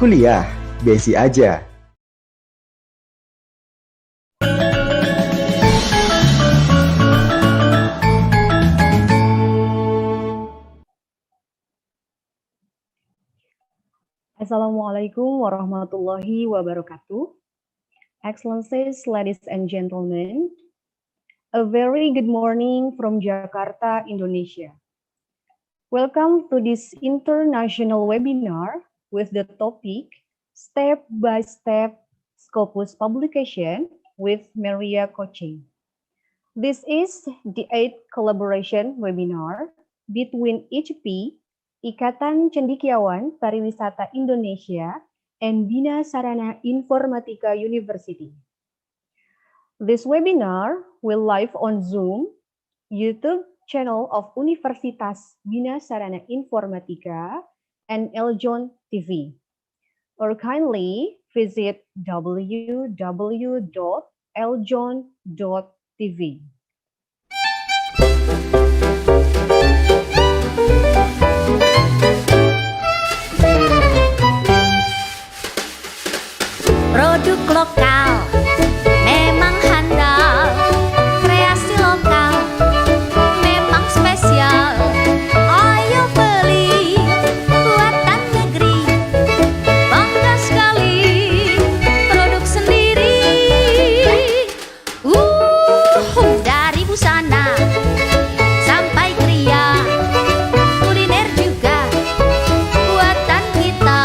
Kuliah Besi aja. Assalamualaikum warahmatullahi wabarakatuh. Excellencies, ladies and gentlemen, a very good morning from Jakarta, Indonesia. Welcome to this international webinar with the topic Step-by-Step Scopus Publication with Meria Coaching. This is the 8th collaboration webinar between ICPI, Ikatan Cendekiawan Pariwisata Indonesia, and Bina Sarana Informatika University. This webinar will live on Zoom, YouTube channel of Universitas Bina Sarana Informatika, and Eljon TV. Or kindly visit www.eljon.tv. Produk lokal memang handal, kreasi lokal memang spesial. Ayo beli buatan negeri, bangga sekali produk sendiri. Dari busana sampai kria, kuliner juga buatan kita.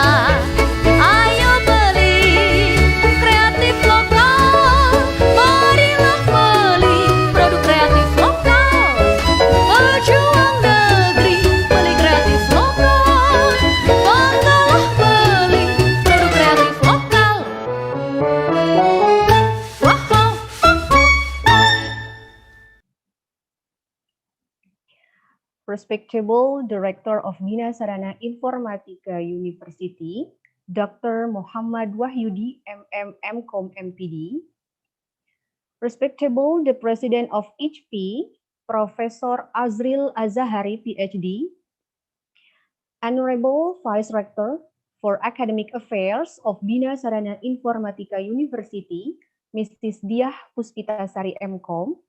Ayo beli kreatif lokal, marilah beli produk kreatif lokal. Pejuang negeri, beli kreatif lokal, banggalah beli produk kreatif lokal. Wow. Respectable Director of Bina Sarana Informatika University, Dr. Muhammad Wahyudi, MM, MCom, MPD. Respectable the President of ICPI, Professor Azril Azahari, Ph.D. Honorable Vice Rector for Academic Affairs of Bina Sarana Informatika University, Mrs. Diah Puspitasari, MCom.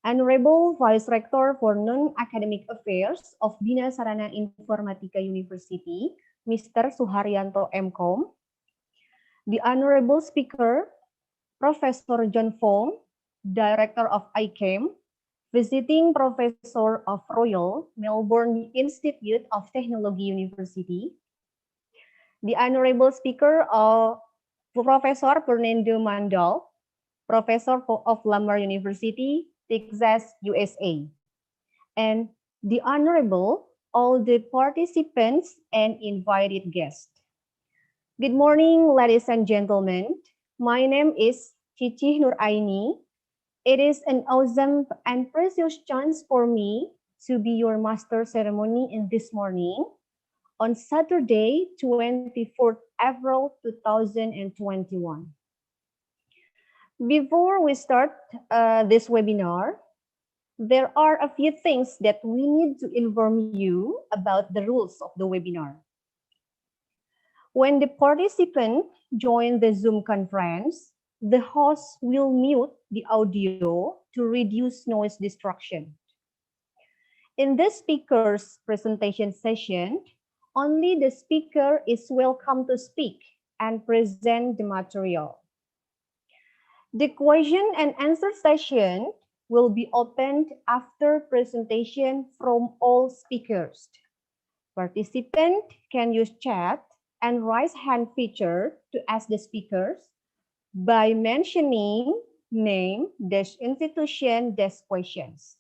Honorable Vice Rector for Non-Academic Affairs of Bina Sarana Informatika University, Mr. Suharyanto, MCom. The Honorable Speaker, Professor John Vong, Director of ICAM, Visiting Professor of Royal Melbourne Institute of Technology University. The Honorable Speaker, Professor Purnendu Mandal, Professor of Lamar University, Texas, USA. And the Honorable, all the participants and invited guests. Good morning, ladies and gentlemen. My name is Cici Nuraini. It is an awesome and precious chance for me to be your master ceremony in this morning on Saturday, 24th April 2021. Before we start this webinar, there are a few things that we need to inform you about the rules of the webinar. When the participant join the Zoom conference, the host will mute the audio to reduce noise distraction. In the speaker's presentation session, only the speaker is welcome to speak and present the material. The question and answer session will be opened after presentation from all speakers. Participant can use chat and raise hand feature to ask the speakers by mentioning name, institution, questions.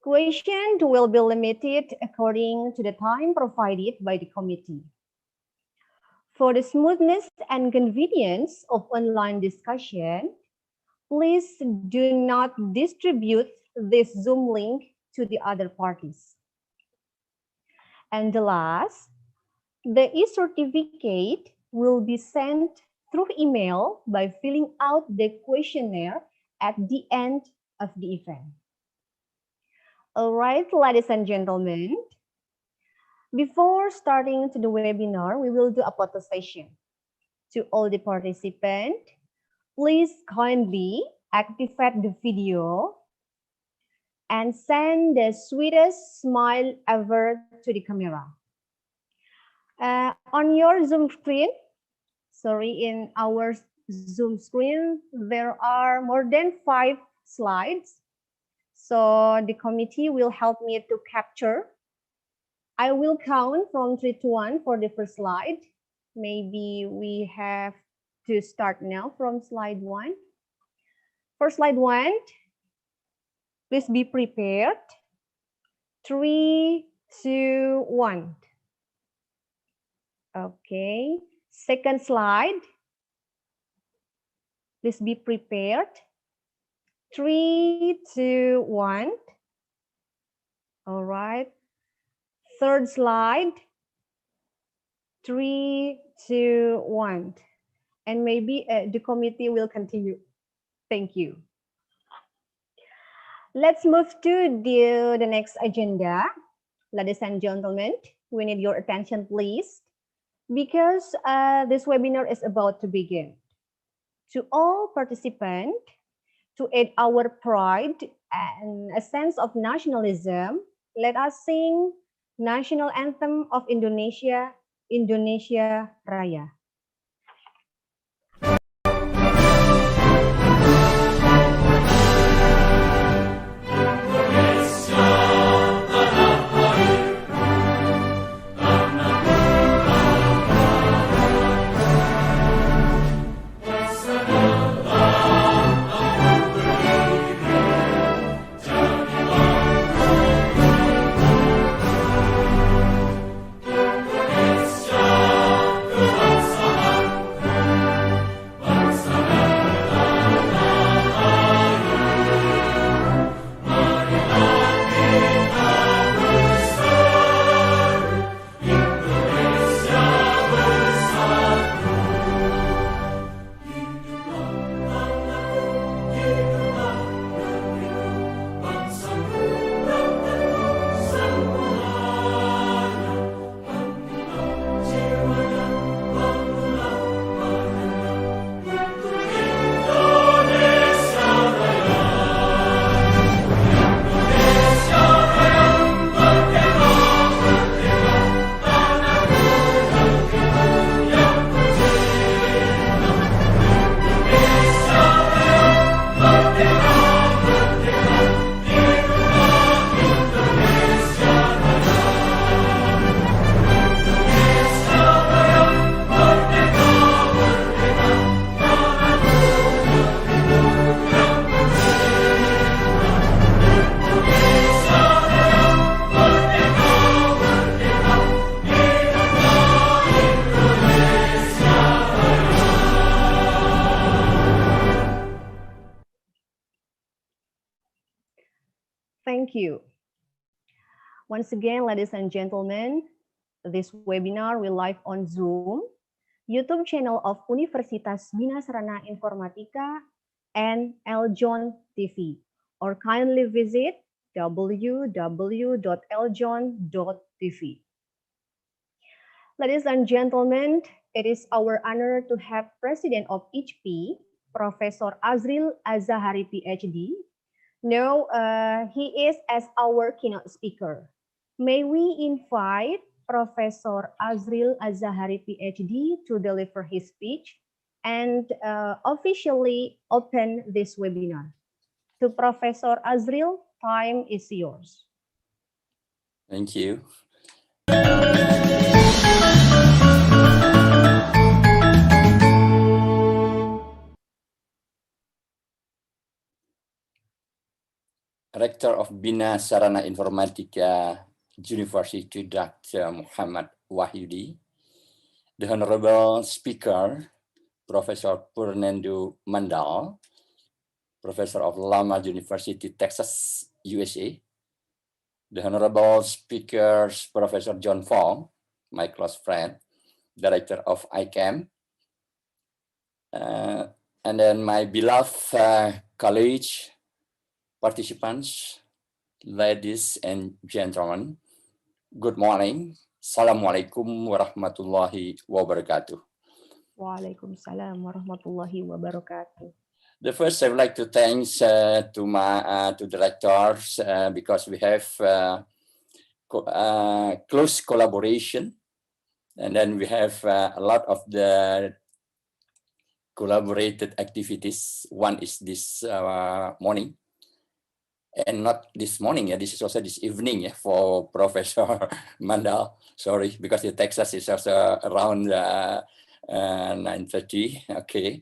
Questions will be limited according to the time provided by the committee. For the smoothness and convenience of online discussion, please do not distribute this Zoom link to the other parties. And the last, the e-certificate will be sent through email by filling out the questionnaire at the end of the event. All right, ladies and gentlemen, Before starting to the webinar, we will do a photo session. To all the participants, please kindly activate the video and send the sweetest smile ever to the camera. On your Zoom screen, in our Zoom screen, there are more than 5 slides. So the committee will help me to capture. I will count from 3 to 1 for the first slide. Maybe we have to start now from slide 1. For slide 1, please be prepared. 3, 2, 1. Okay. Second slide. Please be prepared. 3, 2, 1. All right. Third slide. 3, 2, 1. And maybe the committee will continue. Thank you. Let's move to the next agenda. Ladies and gentlemen, we need your attention, please, because this webinar is about to begin. To all participants, to aid our pride and a sense of nationalism, let us sing National Anthem of Indonesia, Indonesia Raya. Thank you. Once again, ladies and gentlemen, this webinar will live on Zoom, YouTube channel of Universitas Bina Sarana Informatika, and Eljon TV, or kindly visit www.eljon.tv. Ladies and gentlemen, it is our honor to have President of ICPI, Professor Azril Azahari, Ph.D. Now, he is as our keynote speaker. May we invite Professor Azril Azahari, Ph.D. to deliver his speech and officially open this webinar. To Professor Azril, time is yours. Thank you. Rector of Bina Sarana Informatika University, Dr. Muhammad Wahyudi, the Honorable Speaker, Professor Purnendu Mandal, Professor of Lamar University, Texas, USA, the Honorable Speakers, Professor John Vong, my close friend, Director of ICAM, and then my beloved college participants, ladies and gentlemen, Good morning. Assalamualaikum warahmatullahi wabarakatuh. Waalaikumsalam warahmatullahi wabarakatuh. The first, I would like to thanks to the directors because we have close collaboration, and then we have a lot of the collaborated activities. One is this morning, and not this morning. This is also this evening for Professor Mandal. Sorry, because the Texas is also around 9:30. Okay.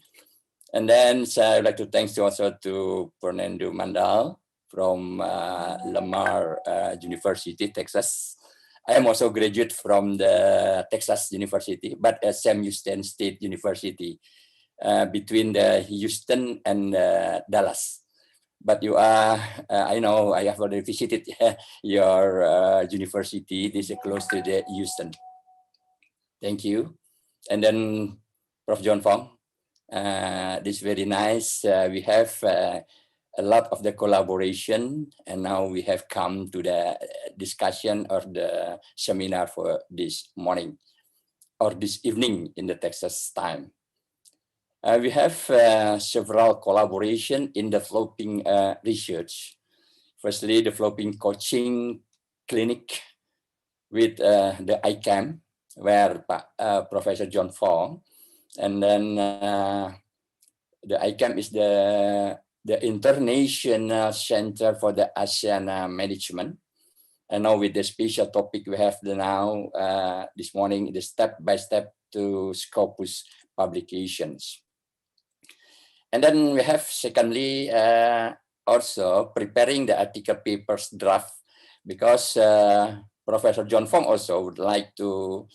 And then I would like to thanks also to Purnendu Mandal from Lamar University, Texas. I am also graduate from the Texas University, but at Sam Houston State University, between the Houston and Dallas. But you are, I know I have already visited your university. This is close to the Houston. Thank you. And then Prof. John Vong. This is very nice. We have a lot of the collaboration, and now we have come to the discussion or the seminar for this morning or this evening in the Texas time. We have several collaboration in developing research. Firstly, developing coaching clinic with the ICAM, where Professor John Vong. And then the ICAM is the International Center for the ASEAN Management. And now with the special topic we have now this morning, the step-by-step to Scopus publications. And then we have secondly also preparing the article papers draft, because Professor John Vong also would like to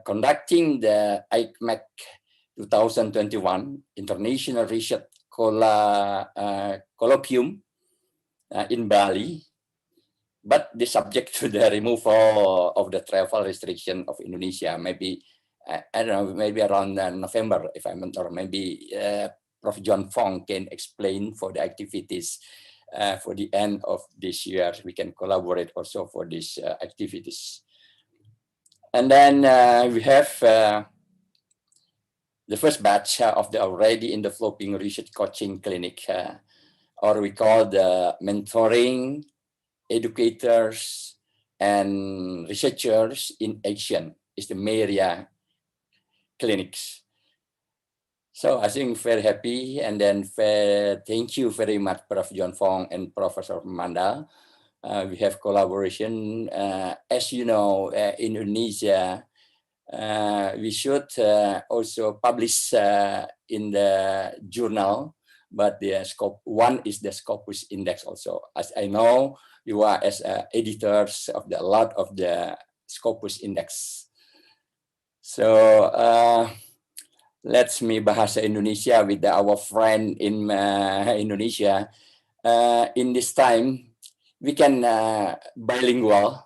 conducting the ICMEC 2021 International Research Colloquium in Bali, but the subject to the removal of the travel restriction of Indonesia, maybe, I don't know, maybe around November, if I'm not, or maybe Prof. John Vong can explain for the activities for the end of this year. We can collaborate also for these activities. And then we have the first batch of the already in developing research coaching clinic, or we call the mentoring educators and researchers in action, is the Meria clinics. So I think very happy, and then thank you very much, Prof. John Vong and Professor Mandal. We have collaboration. As you know, in Indonesia, we should also publish in the journal, but the one is the Scopus index also. As I know, you are as editors of a lot of the Scopus index. So let's me bahasa Indonesia with our friend in Indonesia. In this time, we can bilingual.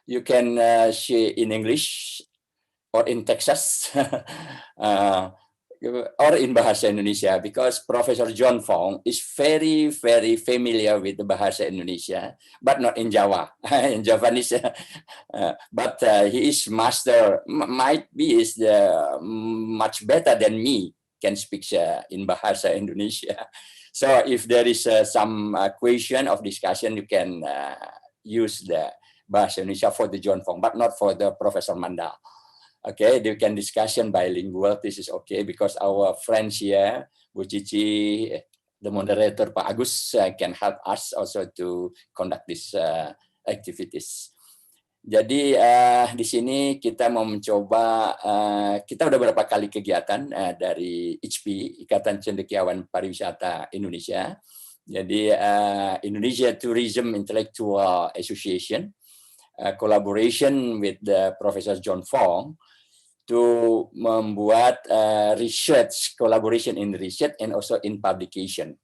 You can share in English or in Texas or in bahasa Indonesia, because Professor John Vong is very, very familiar with the bahasa Indonesia, but not in Jawa, in Javanese. But he is master, might be is much better than me, can speak in bahasa Indonesia. So if there is some question of discussion, you can use the bahasa Indonesia for the John Vong, but not for the Professor Mandal. Okay, they can discussion bilingual. This is okay because our friends here, Bu Cici, the moderator Pak Agus, can help us also to conduct these activities. Jadi di sini kita mau mencoba, kita udah beberapa kali kegiatan dari ICPI, Ikatan Cendekiawan Pariwisata Indonesia. Jadi Indonesia Tourism Intellectual Association, collaboration with the Professor John Vong to membuat research, collaboration in research and also in publication.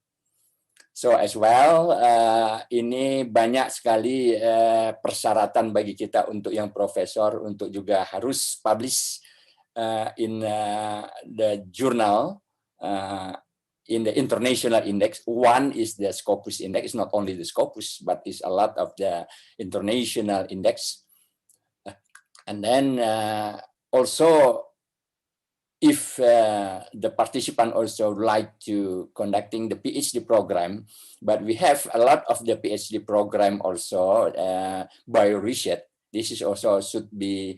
So as well, ini banyak sekali persyaratan bagi kita untuk yang profesor untuk juga harus publish in the journal in the international index. One is the Scopus index. It's not only the Scopus, but it's a lot of the international index. And then also, if the participant also like to conducting the PhD program, but we have a lot of the PhD program also by research. This is also should be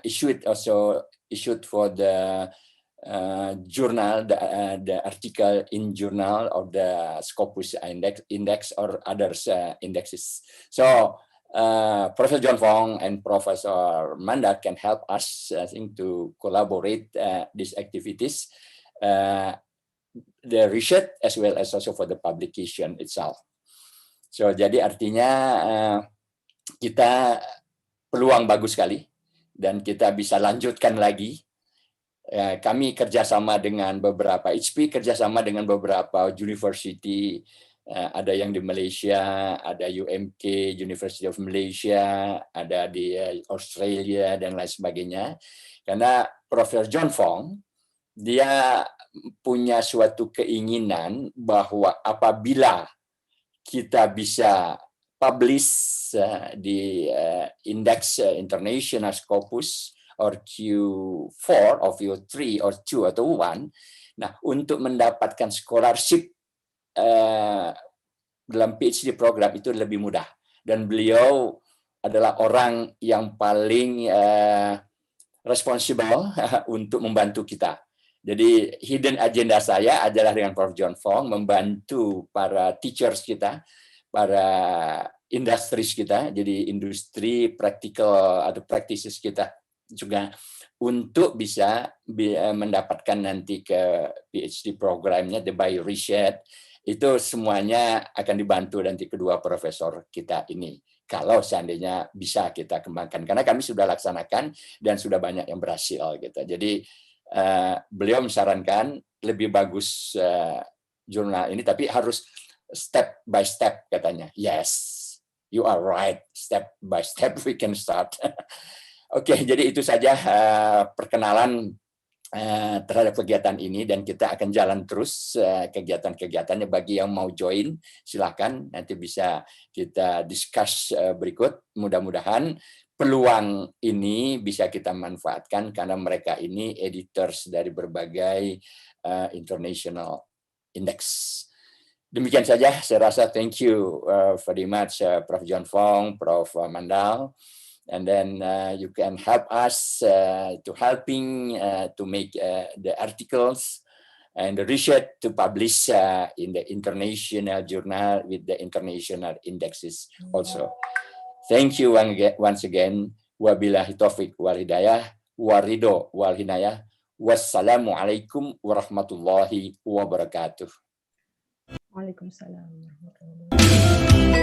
issued for the journal, the article in journal of the Scopus index or others indexes. So Professor John Vong and Professor Mandal can help us, I think, to collaborate these activities, the research as well as also for the publication itself. So jadi artinya kita peluang bagus sekali dan kita bisa lanjutkan lagi. Kami kerjasama dengan beberapa ICPI, kerjasama dengan beberapa university. Ada yang di Malaysia, ada UMK, University of Malaysia, ada di Australia, dan lain sebagainya. Karena Profesor John Vong, dia punya suatu keinginan bahwa apabila kita bisa publish di Index International Scopus, or Q4, or Q3, or 2, atau 1, nah untuk mendapatkan scholarship dalam PhD program itu lebih mudah, dan beliau adalah orang yang paling responsible untuk membantu kita. Jadi hidden agenda saya adalah dengan Prof. John Vong membantu para teachers kita, para industries kita, jadi industri practical atau practices kita juga untuk bisa mendapatkan nanti ke PhD programnya, the by research. Itu semuanya akan dibantu nanti kedua profesor kita ini. Kalau seandainya bisa kita kembangkan. Karena kami sudah laksanakan dan sudah banyak yang berhasil. Gitu. Jadi beliau menyarankan lebih bagus jurnal ini, tapi harus step by step katanya. Yes, you are right. Step by step we can start. Oke, jadi itu saja perkenalan terhadap kegiatan ini, dan kita akan jalan terus kegiatan-kegiatannya. Bagi yang mau join silakan, nanti bisa kita discuss berikut. Mudah-mudahan peluang ini bisa kita manfaatkan karena mereka ini editors dari berbagai international index. Demikian saja, saya rasa. Thank you very much Prof. John Vong, Prof. Mandal. And then you can help us to helping to make the articles and the research to publish in the international journal with the international indexes also. Thank you once again. Wabillahi taufiq wal hidayah, waridho wal hinayah. Wassalamualaikum warahmatullahi wabarakatuh. Waalaikumsalam warahmatullahi wabarakatuh.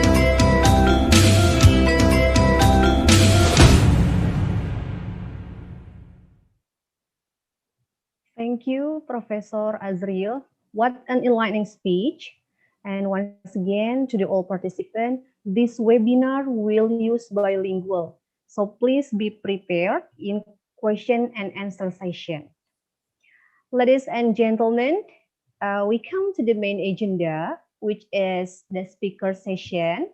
Thank you, Professor Azril. What an enlightening speech. And once again, to the all participants, this webinar will use bilingual. So please be prepared in question and answer session. Ladies and gentlemen, we come to the main agenda, which is the speaker session.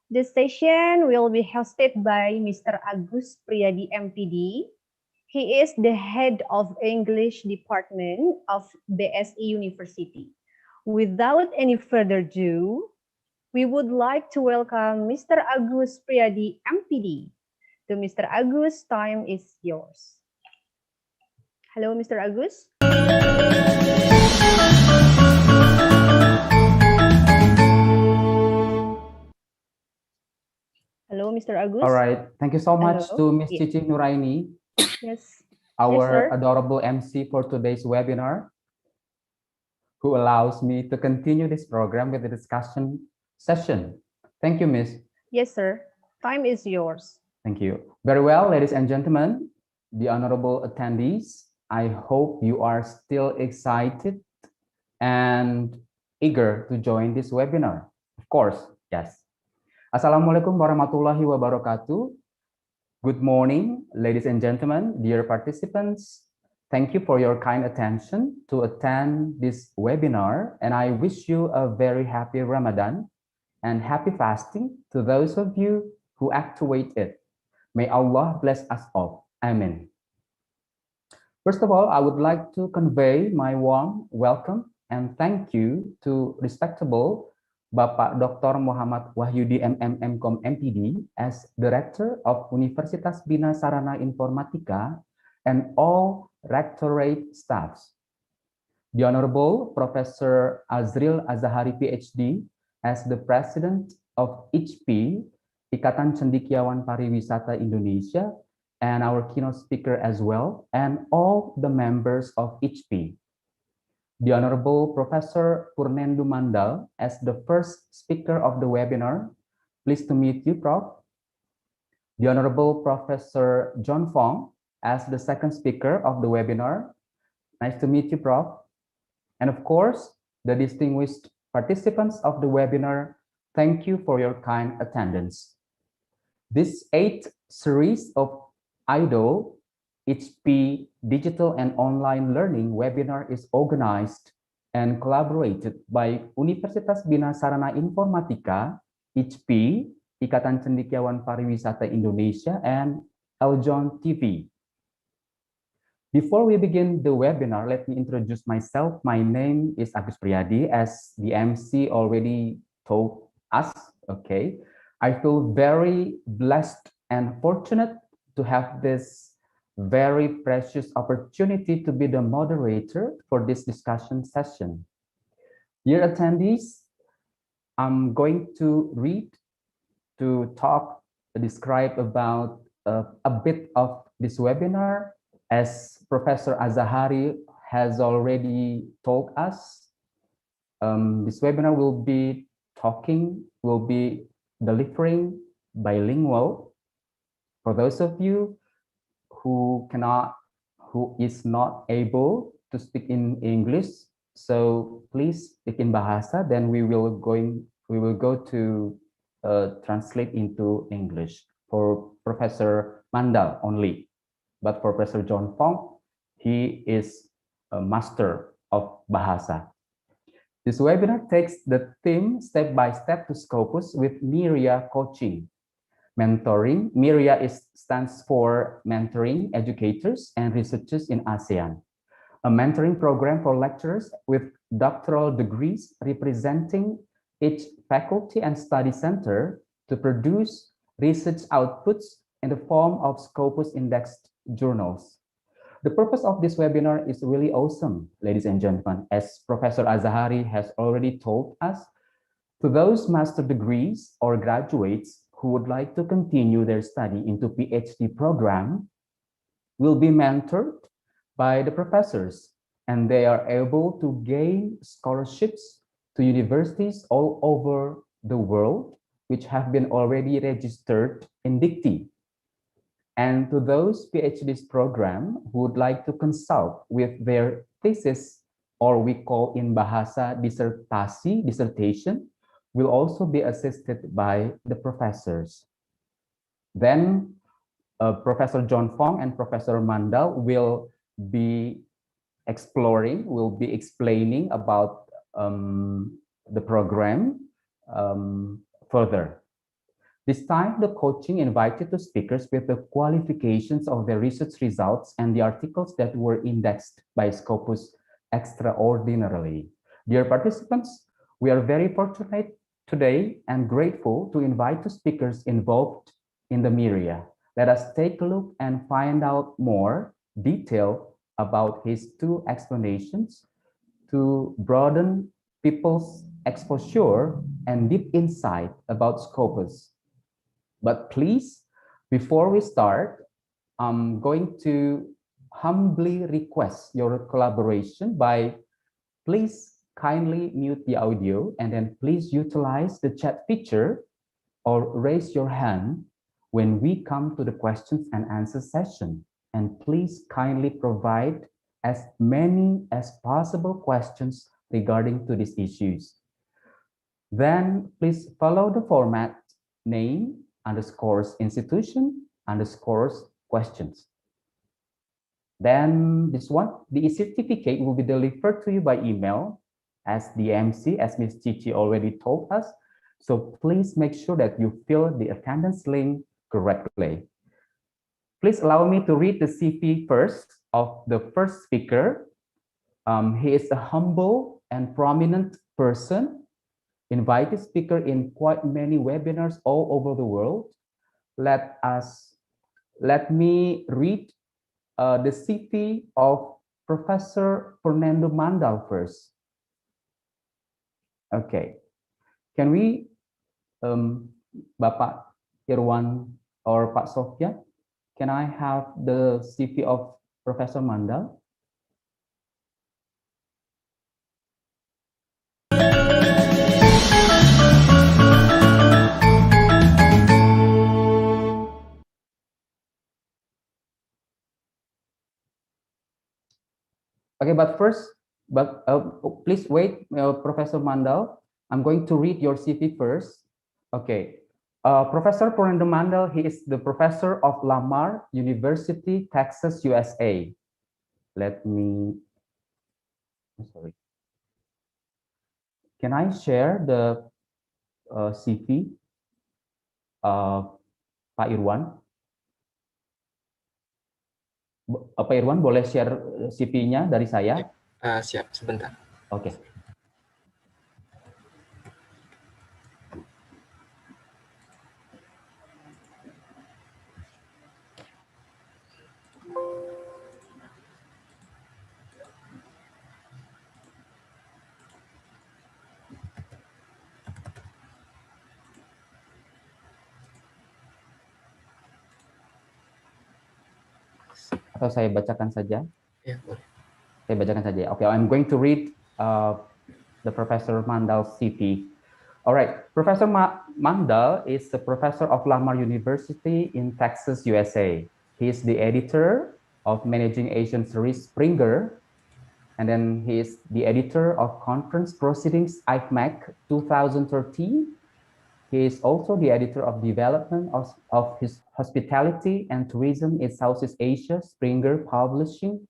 The session will be hosted by Mr. Agus Priyadi, MPD. He is the head of English department of BSI University. Without any further ado, we would like to welcome Mr. Agus Priyadi, MPD. To Mr. Agus, time is yours. Hello, Mr. Agus. Hello, Mr. Agus. All right. Thank you so much to Ms. Yes. Cici Nuraini, Yes. our Yes, adorable MC for today's webinar, who allows me to continue this program with the discussion session. Thank you, Miss. Yes, sir. Time is yours. Thank you. Very well, ladies and gentlemen, the honorable attendees, I hope you are still excited and eager to join this webinar. Of course, yes. Assalamualaikum warahmatullahi wabarakatuh. Good morning, ladies and gentlemen, dear participants. Thank you for your kind attention to attend this webinar, and I wish you a very happy Ramadan and happy fasting to those of you who actuate it. May Allah bless us all. Amen. First of all, I would like to convey my warm welcome and thank you to respectable Bapak Dr. Muhammad Wahyudi MMM.Com MPD as Director of Universitas Bina Sarana Informatika and all rectorate staffs. The Honorable Professor Azril Azahari Ph.D. as the President of ICPI, Ikatan Cendekiawan Pariwisata Indonesia, and our keynote speaker as well, and all the members of ICPI. The Honorable Professor Purnendu Mandal as the first speaker of the webinar. Pleased to meet you, Prof. The Honorable Professor John Vong as the second speaker of the webinar. Nice to meet you, Prof. And of course, the distinguished participants of the webinar, thank you for your kind attendance. This 8th series of I-DOL, ICPI Digital and Online Learning webinar is organized and collaborated by Universitas Bina Sarana Informatika, ICPI, Ikatan Cendekiawan Pariwisata Indonesia, and Eljon TV. Before we begin the webinar, let me introduce myself. My name is Agus Priyadi, as the MC already told us. Okay, I feel very blessed and fortunate to have this very precious opportunity to be the moderator for this discussion session. Dear attendees, I'm going to describe about a bit of this webinar. As Professor Azahari has already told us, this webinar will be delivering bilingual. For those of you who is not able to speak in English, so please speak in Bahasa. Then we will go to translate into English for Professor Mandal only. But for Professor John Vong, he is a master of Bahasa. This webinar takes the theme step by step to Scopus with Meria coaching. Mentoring. Meria stands for Mentoring Educators and Researchers in ASEAN, a mentoring program for lecturers with doctoral degrees representing each faculty and study center to produce research outputs in the form of Scopus indexed journals. The purpose of this webinar is really awesome, ladies and gentlemen. As Professor Azahari has already told us, to those master degrees or graduates who would like to continue their study into PhD program will be mentored by the professors, and they are able to gain scholarships to universities all over the world, which have been already registered in DICTI. And to those PhD program who would like to consult with their thesis, or we call in Bahasa dissertation, will also be assisted by the professors. Then Professor John Vong and Professor Mandal will be explaining about the program further. This time, the coaching invited the speakers with the qualifications of their research results and the articles that were indexed by Scopus extraordinarily. Dear participants, we are very fortunate today and grateful to invite the speakers involved in the Meria. Let us take a look and find out more detail about his two explanations to broaden people's exposure and deep insight about Scopus. But please, before we start, I'm going to humbly request your collaboration by please kindly mute the audio, and then please utilize the chat feature or raise your hand when we come to the questions and answer session. And please kindly provide as many as possible questions regarding to these issues. Then please follow the format: name, _ institution, _ questions. Then this one, the certificate will be delivered to you by email as the MC, as Ms. Chichi already told us. So please make sure that you fill the attendance link correctly. Please allow me to read the CV first of the first speaker. He is a humble and prominent person, invited speaker in quite many webinars all over the world. Let me read the CV of Professor Purnendu Mandal first. Okay, can we, Bapak Irwan or Pak Sofia, can I have the CV of Professor Mandal? Okay, but first, please wait, Professor Mandal. I'm going to read your CV first. Okay, Professor Purnendu Mandal, he is the professor of Lamar University, Texas, USA. Let me, sorry. Can I share the CV, Pak Irwan? Pak Irwan boleh share CV-nya dari saya? Siap, sebentar. Oke. Atau saya bacakan saja? Ya, boleh. Saya bacakan saja. Okay, I'm going to read the Professor Mandal's CV. All right, Professor Mandal is a professor of Lamar University in Texas, USA. He is the editor of Managing Asian Series Springer, and then he is the editor of Conference Proceedings ICMAC 2013. He is also the editor of Development of his Hospitality and Tourism in Southeast Asia, Springer Publishing.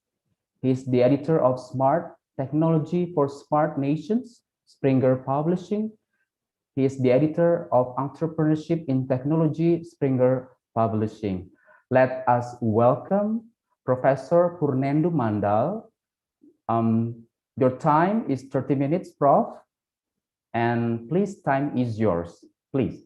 He is the editor of Smart Technology for Smart Nations, Springer Publishing. He is the editor of Entrepreneurship in Technology, Springer Publishing. Let us welcome Professor Purnendu Mandal. Your time is 30 minutes, Prof. And please, time is yours. Please.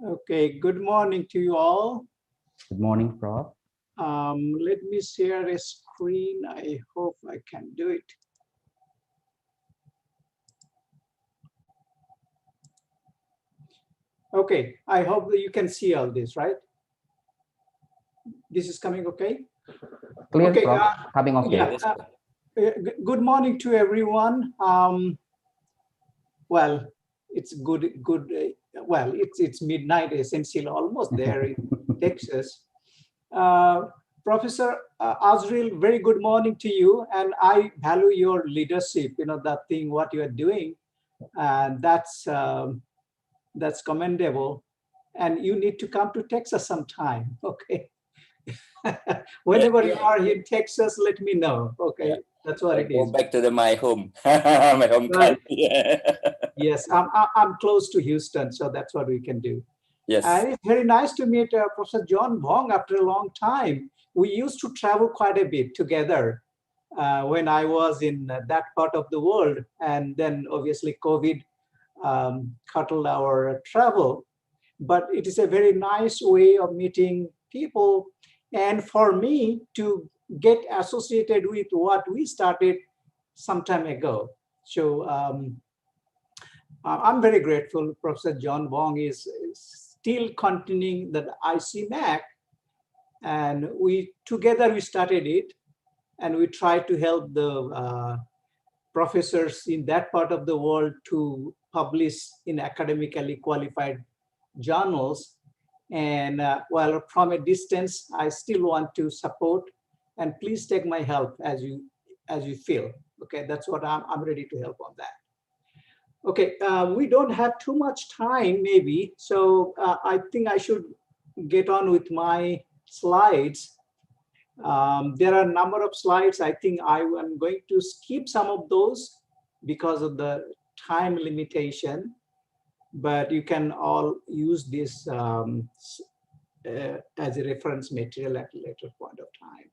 Okay, good morning to you all. Good morning, Prof. Let me share a screen. I hope I can do it. Okay, I hope that you can see all this, right? This is coming okay? Clear, okay, Prof. Coming okay. Yeah, good morning to everyone. Well, it's good. Well, it's midnight, essentially, almost there in Texas. Professor Azril, very good morning to you, and I value your leadership. You know, that thing what you are doing, and that's commendable. And you need to come to Texas sometime, okay? Whenever you are in Texas, let me know. Okay, yeah. That's what it is. Go back to my home, my home country. Yes, I'm close to Houston, so that's what we can do. Yes, and it's very nice to meet Professor John Vong after a long time. We used to travel quite a bit together when I was in that part of the world, and then obviously COVID curtailed our travel. But it is a very nice way of meeting people. And for me to get associated with what we started some time ago. So I'm very grateful. Professor John Vong is still continuing the ICMAC, and together we started it, and we try to help the professors in that part of the world to publish in academically qualified journals. And well, from a distance, I still want to support, and please take my help as you feel. Okay, that's what I'm ready to help on that. Okay, we don't have too much time, maybe. So I think I should get on with my slides. There are a number of slides. I think I am going to skip some of those because of the time limitation, but you can all use this as a reference material at a later point of time.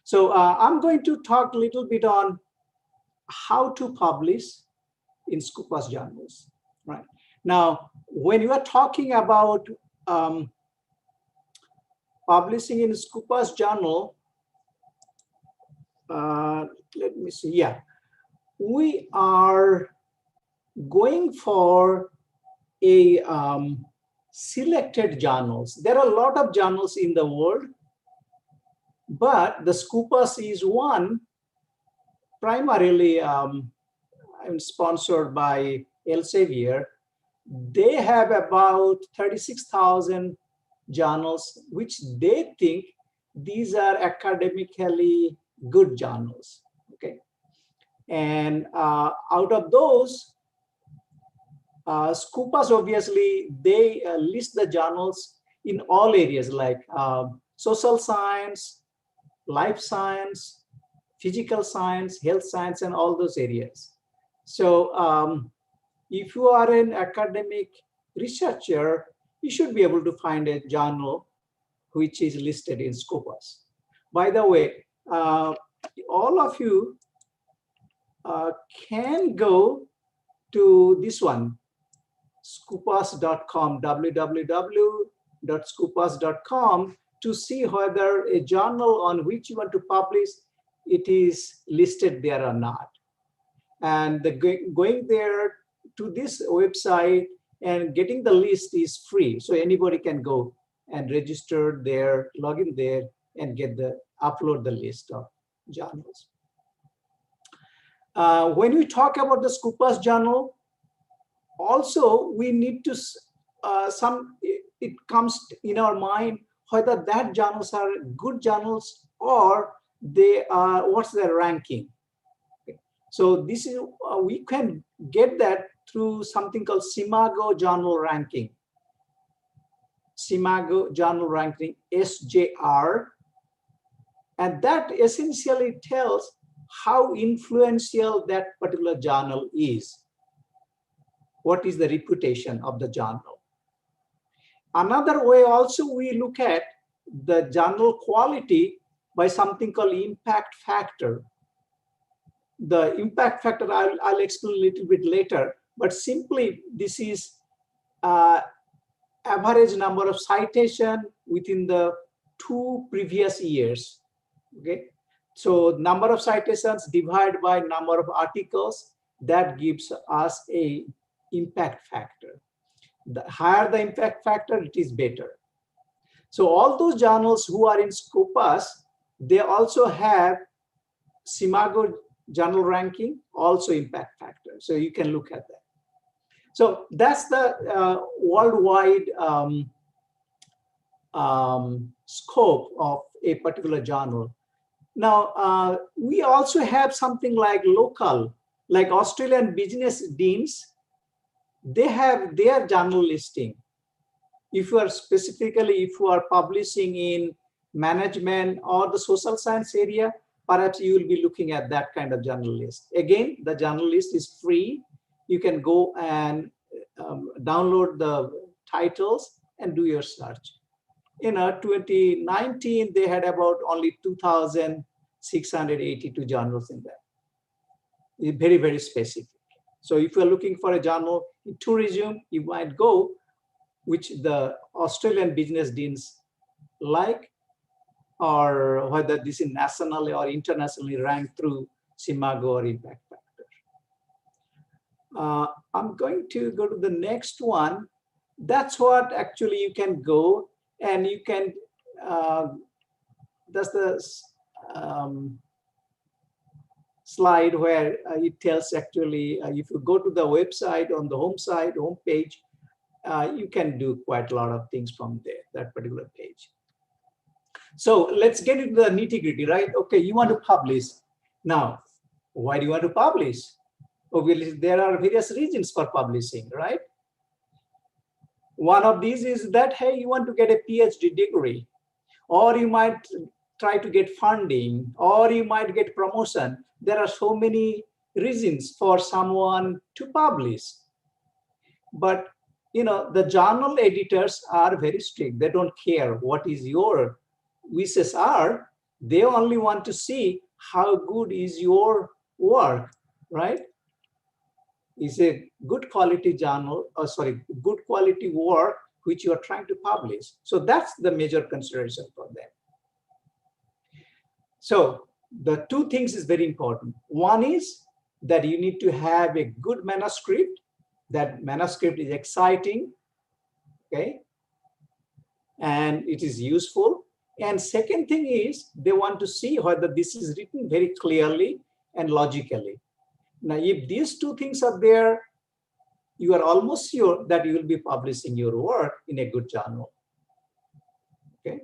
So I'm going to talk a little bit on how to publish in Scopus journals, right? Now, when you are talking about publishing in Scopus journal, let me see, yeah. We are going for a selected journals. There are a lot of journals in the world, but the Scopus is one primarily sponsored by Elsevier. They have about 36,000 journals, which they think these are academically good journals. Okay, and out of those, Scopus obviously they list the journals in all areas like social science, life science, physical science, health science, and all those areas. So if you are an academic researcher, you should be able to find a journal which is listed in Scopus. By the way, all of you can go to this one, scopus.com, www.scopus.com, to see whether a journal on which you want to publish, it is listed there or not. And going there to this website and getting the list is free. So anybody can go and register there, log in there, and upload the list of journals. When we talk about the Scopus journal, also we need to, it comes in our mind whether that journals are good journals or they are, what's their ranking. Okay. So this is, we can get that through something called SCImago journal ranking. SCImago journal ranking, SJR. And that essentially tells how influential that particular journal is. What is the reputation of the journal? Another way also we look at the journal quality by something called impact factor. The impact factor I'll explain a little bit later, but simply this is average number of citation within the 2 previous years. Okay, so number of citations divided by number of articles, that gives us a impact factor. The higher the impact factor, it is better. So all those journals who are in Scopus, they also have SCImago journal ranking, also impact factor. So you can look at that. So that's the worldwide scope of a particular journal. Now, we also have something like local, like Australian business deans. They have their journal listing. If you are specifically, if you are publishing in management or the social science area, perhaps you will be looking at that kind of journal list. Again, the journal list is free. You can go and download the titles and do your search. In 2019, they had about only 2,682 journals in there. It's very, very specific. So if you're looking for a journal in tourism, you might go, which the Australian business deans like, or whether this is nationally or internationally ranked through SCImago or impact factor. I'm going to go to the next one. That's what actually you can go and you can, that's the slide where it tells actually, if you go to the website on the home page, you can do quite a lot of things from there, that particular page. So let's get into the nitty-gritty, right? Okay, you want to publish. Now, why do you want to publish? Obviously, there are various reasons for publishing, right? One of these is that, hey, you want to get a PhD degree, or you might try to get funding, or you might get promotion. There are so many reasons for someone to publish. But the journal editors are very strict. They don't care what is your wishes are. They only want to see how good is your work, right? Is a good quality journal, good quality work which you are trying to publish. So that's the major consideration for them. So the two things is very important. One is that you need to have a good manuscript. That manuscript is exciting, okay, and it is useful. And second thing is they want to see whether this is written very clearly and logically. Now, if these two things are there, you are almost sure that you will be publishing your work in a good journal. Okay,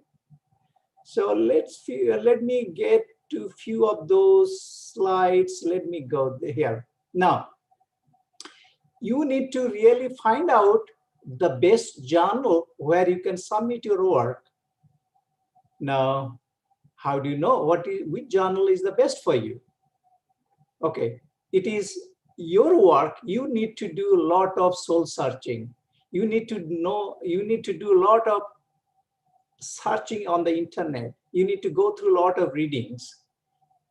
so let me get to a few of those slides. Let me go here. Now, you need to really find out the best journal where you can submit your work. Now, how do you know which journal is the best for you? Okay, it is your work. You need to do a lot of soul searching. You need to do a lot of searching on the internet. You need to go through a lot of readings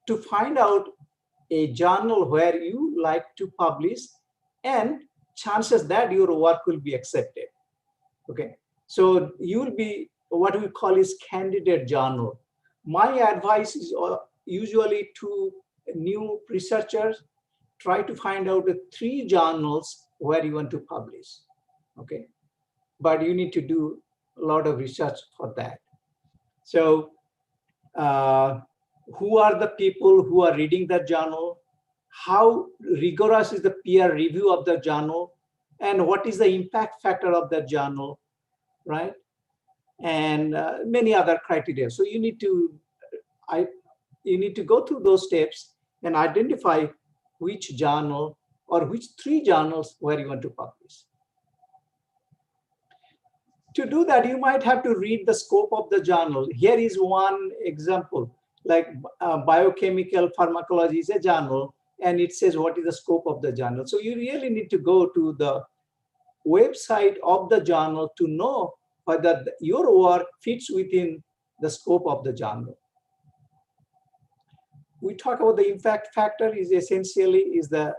to find out a journal where you like to publish, and chances that your work will be accepted. Okay, so you will be what we call is candidate journal. My advice is usually to new researchers, try to find out the 3 journals where you want to publish. Okay, but you need to do a lot of research for that. So who are the people who are reading that journal? How rigorous is the peer review of the journal? And what is the impact factor of that journal, right? And many other criteria. So you need to go through those steps and identify which journal or which 3 journals where you want to publish. To do that, you might have to read the scope of the journal. Here is one example, like biochemical pharmacology is a journal, and it says what is the scope of the journal. So you really need to go to the website of the journal to know whether your work fits within the scope of the journal. We talk about the impact factor is essentially is the,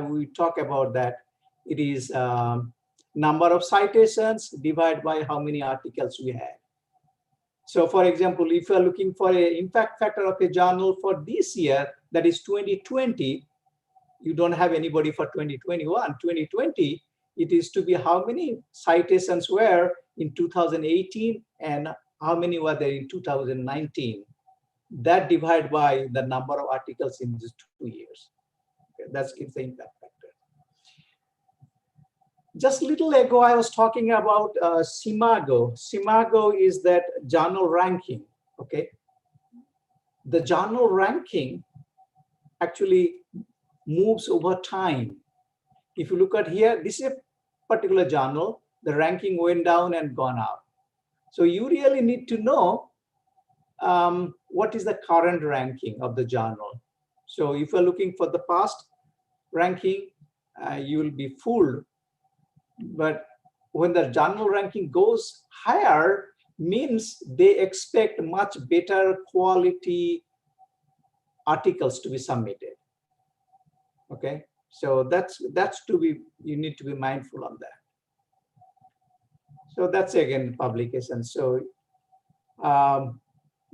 we talk about that. It is number of citations divided by how many articles we have. So for example, if you are looking for an impact factor of a journal for this year, that is 2020, you don't have anybody for 2021, 2020, it is to be how many citations were in 2018 and how many were there in 2019. That divided by the number of articles in these 2 years. Okay, that gives the impact factor. Just a little ago, I was talking about SIMAGO. SIMAGO is that journal ranking, okay? The journal ranking actually moves over time. If you look at here, this is a particular journal, the ranking went down and gone up. So you really need to know what is the current ranking of the journal. So if you're looking for the past ranking, you will be fooled. But when the journal ranking goes higher, means they expect much better quality articles to be submitted. Okay, so that's to be, you need to be mindful of that. So that's again publication. So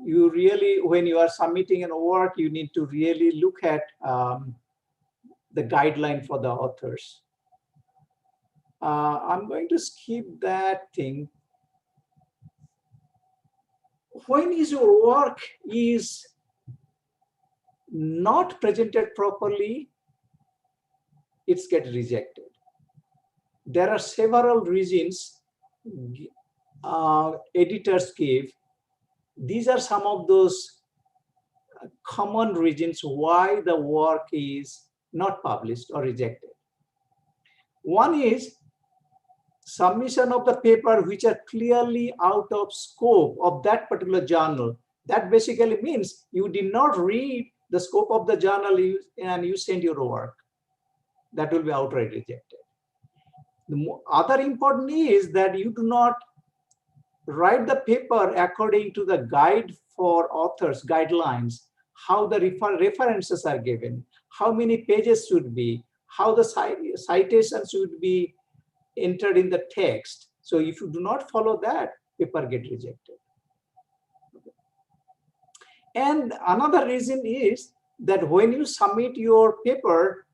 you really, when you are submitting an work, you need to really look at the guideline for the authors. I'm going to skip that thing. When is your work is not presented properly, it's get rejected. There are several reasons editors give. These are some of those common reasons why the work is not published or rejected. One is submission of the paper which are clearly out of scope of that particular journal. That basically means you did not read the scope of the journal and you send your work. That will be outright rejected. The other important is that you do not write the paper according to the guide for authors guidelines, how the references are given, how many pages should be, how the citations should be entered in the text. So if you do not follow that, paper get rejected. And another reason is that when you submit your paper,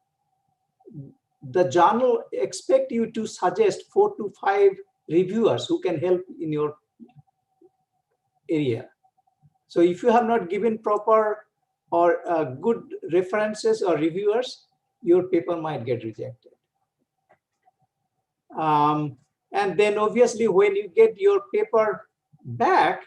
the journal expect you to suggest 4 to 5 reviewers who can help in your area. So if you have not given proper or good references or reviewers, your paper might get rejected. And then obviously when you get your paper back,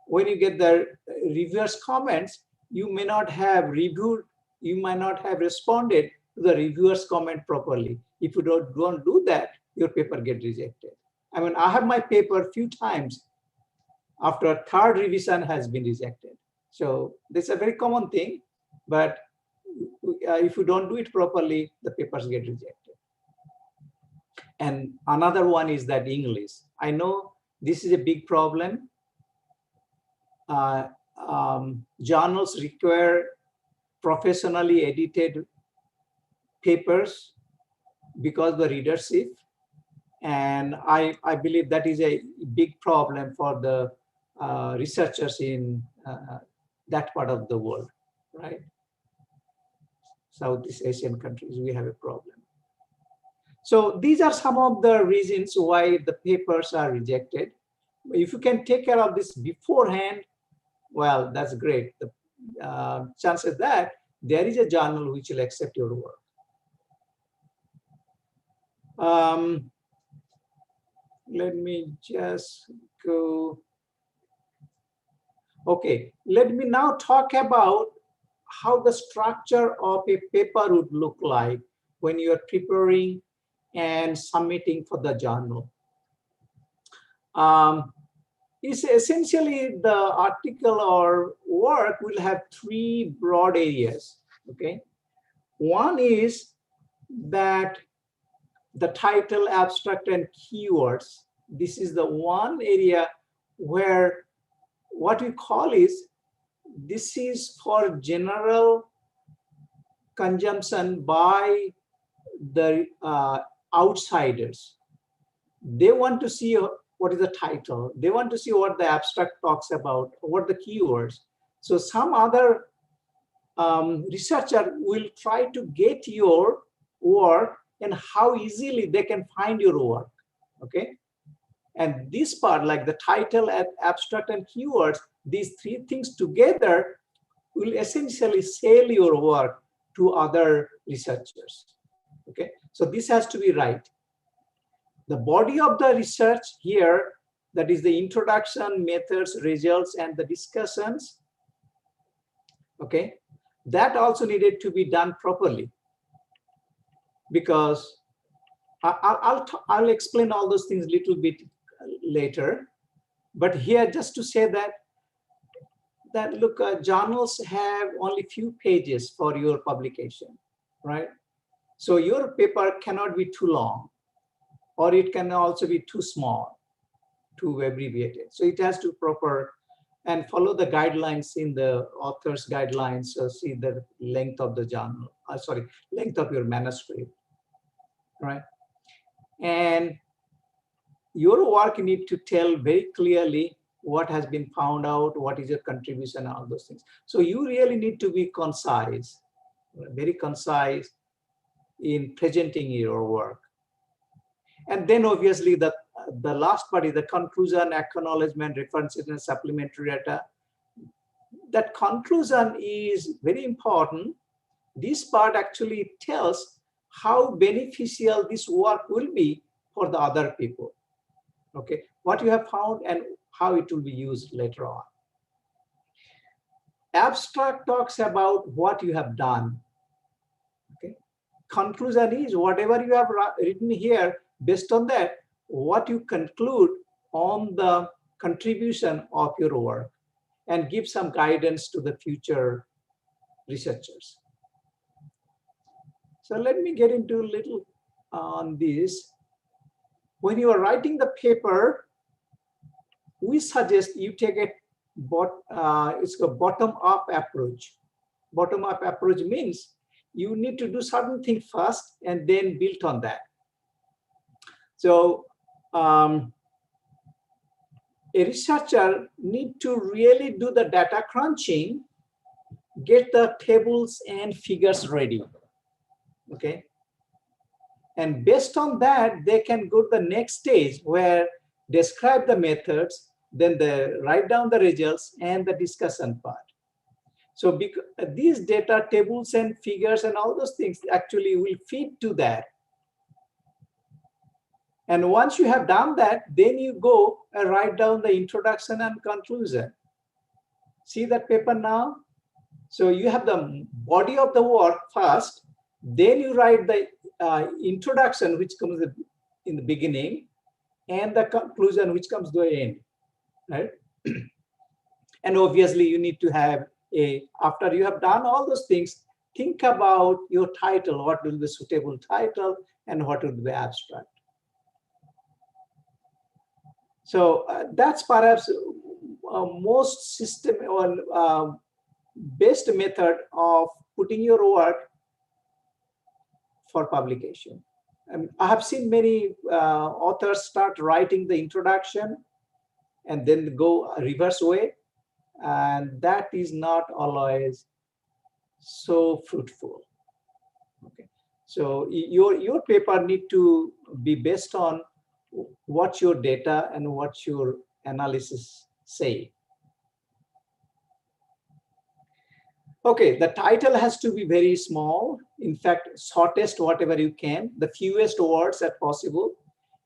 when you get the reviewers' comments, you may not have reviewed, you might not have responded to the reviewers' comment properly. If you don't do that, your paper get rejected. I mean, I have my paper a few times after a 3rd revision has been rejected. So this is a very common thing, but if you don't do it properly, the papers get rejected. And another one is that English. I know this is a big problem. Journals require professionally edited papers because of the readership. And I believe that is a big problem for the researchers in that part of the world, right? Southeast Asian countries, we have a problem. So these are some of the reasons why the papers are rejected. If you can take care of this beforehand, well, that's great. The chances that there is a journal which will accept your work. Let me just go. Okay, let me now talk about how the structure of a paper would look like when you are preparing and submitting for the journal. It's essentially the article or work will have 3 broad areas. Okay, one is that the title, abstract, and keywords. This is the one area where what we call is, this is for general consumption by the outsiders. They want to see what is the title. They want to see what the abstract talks about, what the keywords. So some other researcher will try to get your work and how easily they can find your work, okay? And this part, like the title, abstract, and keywords, these 3 things together will essentially sell your work to other researchers, okay? So this has to be right. The body of the research here, that is the introduction, methods, results, and the discussions, okay? That also needed to be done properly, because I'll explain all those things a little bit later. But here, just to say that look, journals have only few pages for your publication, right? So your paper cannot be too long, or it can also be too small, too abbreviated. So it has to proper and follow the guidelines in the author's guidelines. So see the length of the journal, length of your manuscript, right? And your work need to tell very clearly what has been found out, what is your contribution, all those things. So you really need to be concise, very concise in presenting your work. And then obviously the last part is the conclusion, acknowledgement, references, and supplementary data. That conclusion is very important. This part actually tells how beneficial this work will be for the other people. Okay, what you have found and how it will be used later on. Abstract talks about what you have done. Okay, conclusion is whatever you have written here, based on that, what you conclude on the contribution of your work, and give some guidance to the future researchers. So let me get into a little on this. When you are writing the paper, we suggest you take it's a bottom-up approach. Bottom-up approach means you need to do certain thing first and then build on that. So a researcher need to really do the data crunching, get the tables and figures ready, okay? And based on that, they can go to the next stage where describe the methods, then they write down the results and the discussion part. So because these data tables and figures and all those things actually will feed to that. And once you have done that, then you go and write down the introduction and conclusion. See that paper now? So you have the body of the work first, then you write the introduction, which comes in the beginning, and the conclusion, which comes to the end, right? And obviously you need to have after you have done all those things, think about your title, what will be the suitable title and what will be the abstract. So that's perhaps most system or best method of putting your work for publication. I have seen many authors start writing the introduction and then go a reverse way, and that is not always so fruitful. Okay, so your paper need to be based on what your data and what your analysis say. Okay, the title has to be very small. In fact, shortest whatever you can, the fewest words as possible,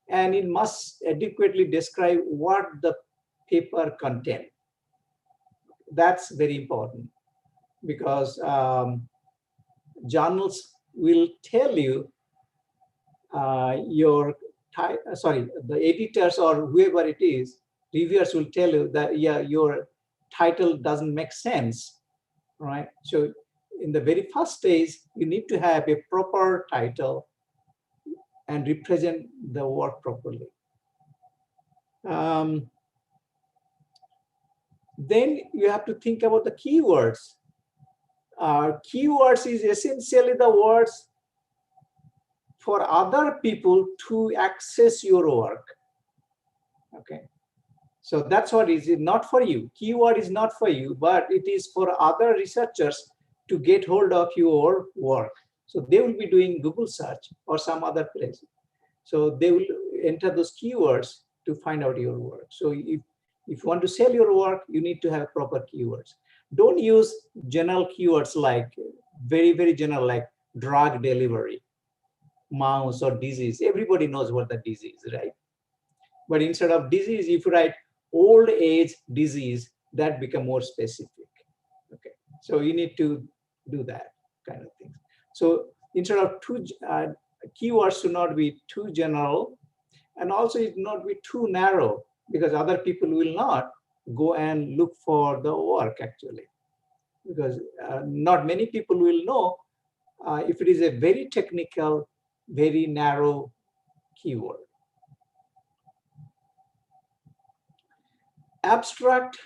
and it must adequately describe what the paper content. That's very important because journals will tell you the editors or whoever it is, reviewers will tell you that your title doesn't make sense, right? So in the very first stage, you need to have a proper title and represent the work properly. Then you have to think about the keywords. Keywords is essentially the words for other people to access your work. Okay, so that's what it is not for you. Keyword is not for you, but it is for other researchers to get hold of your work. So they will be doing Google search or some other place. So they will enter those keywords to find out your work. So if you want to sell your work, you need to have proper keywords. Don't use general keywords like very, very general, like drug delivery, mouse or disease. Everybody knows what the disease is, right? But instead of disease, if you write old age disease, that become more specific. Okay, so you need to do that kind of thing. So instead of keywords should not be too general, and also it not be too narrow, because other people will not go and look for the work actually, because not many people will know if it is a very technical, very narrow keyword. Abstract,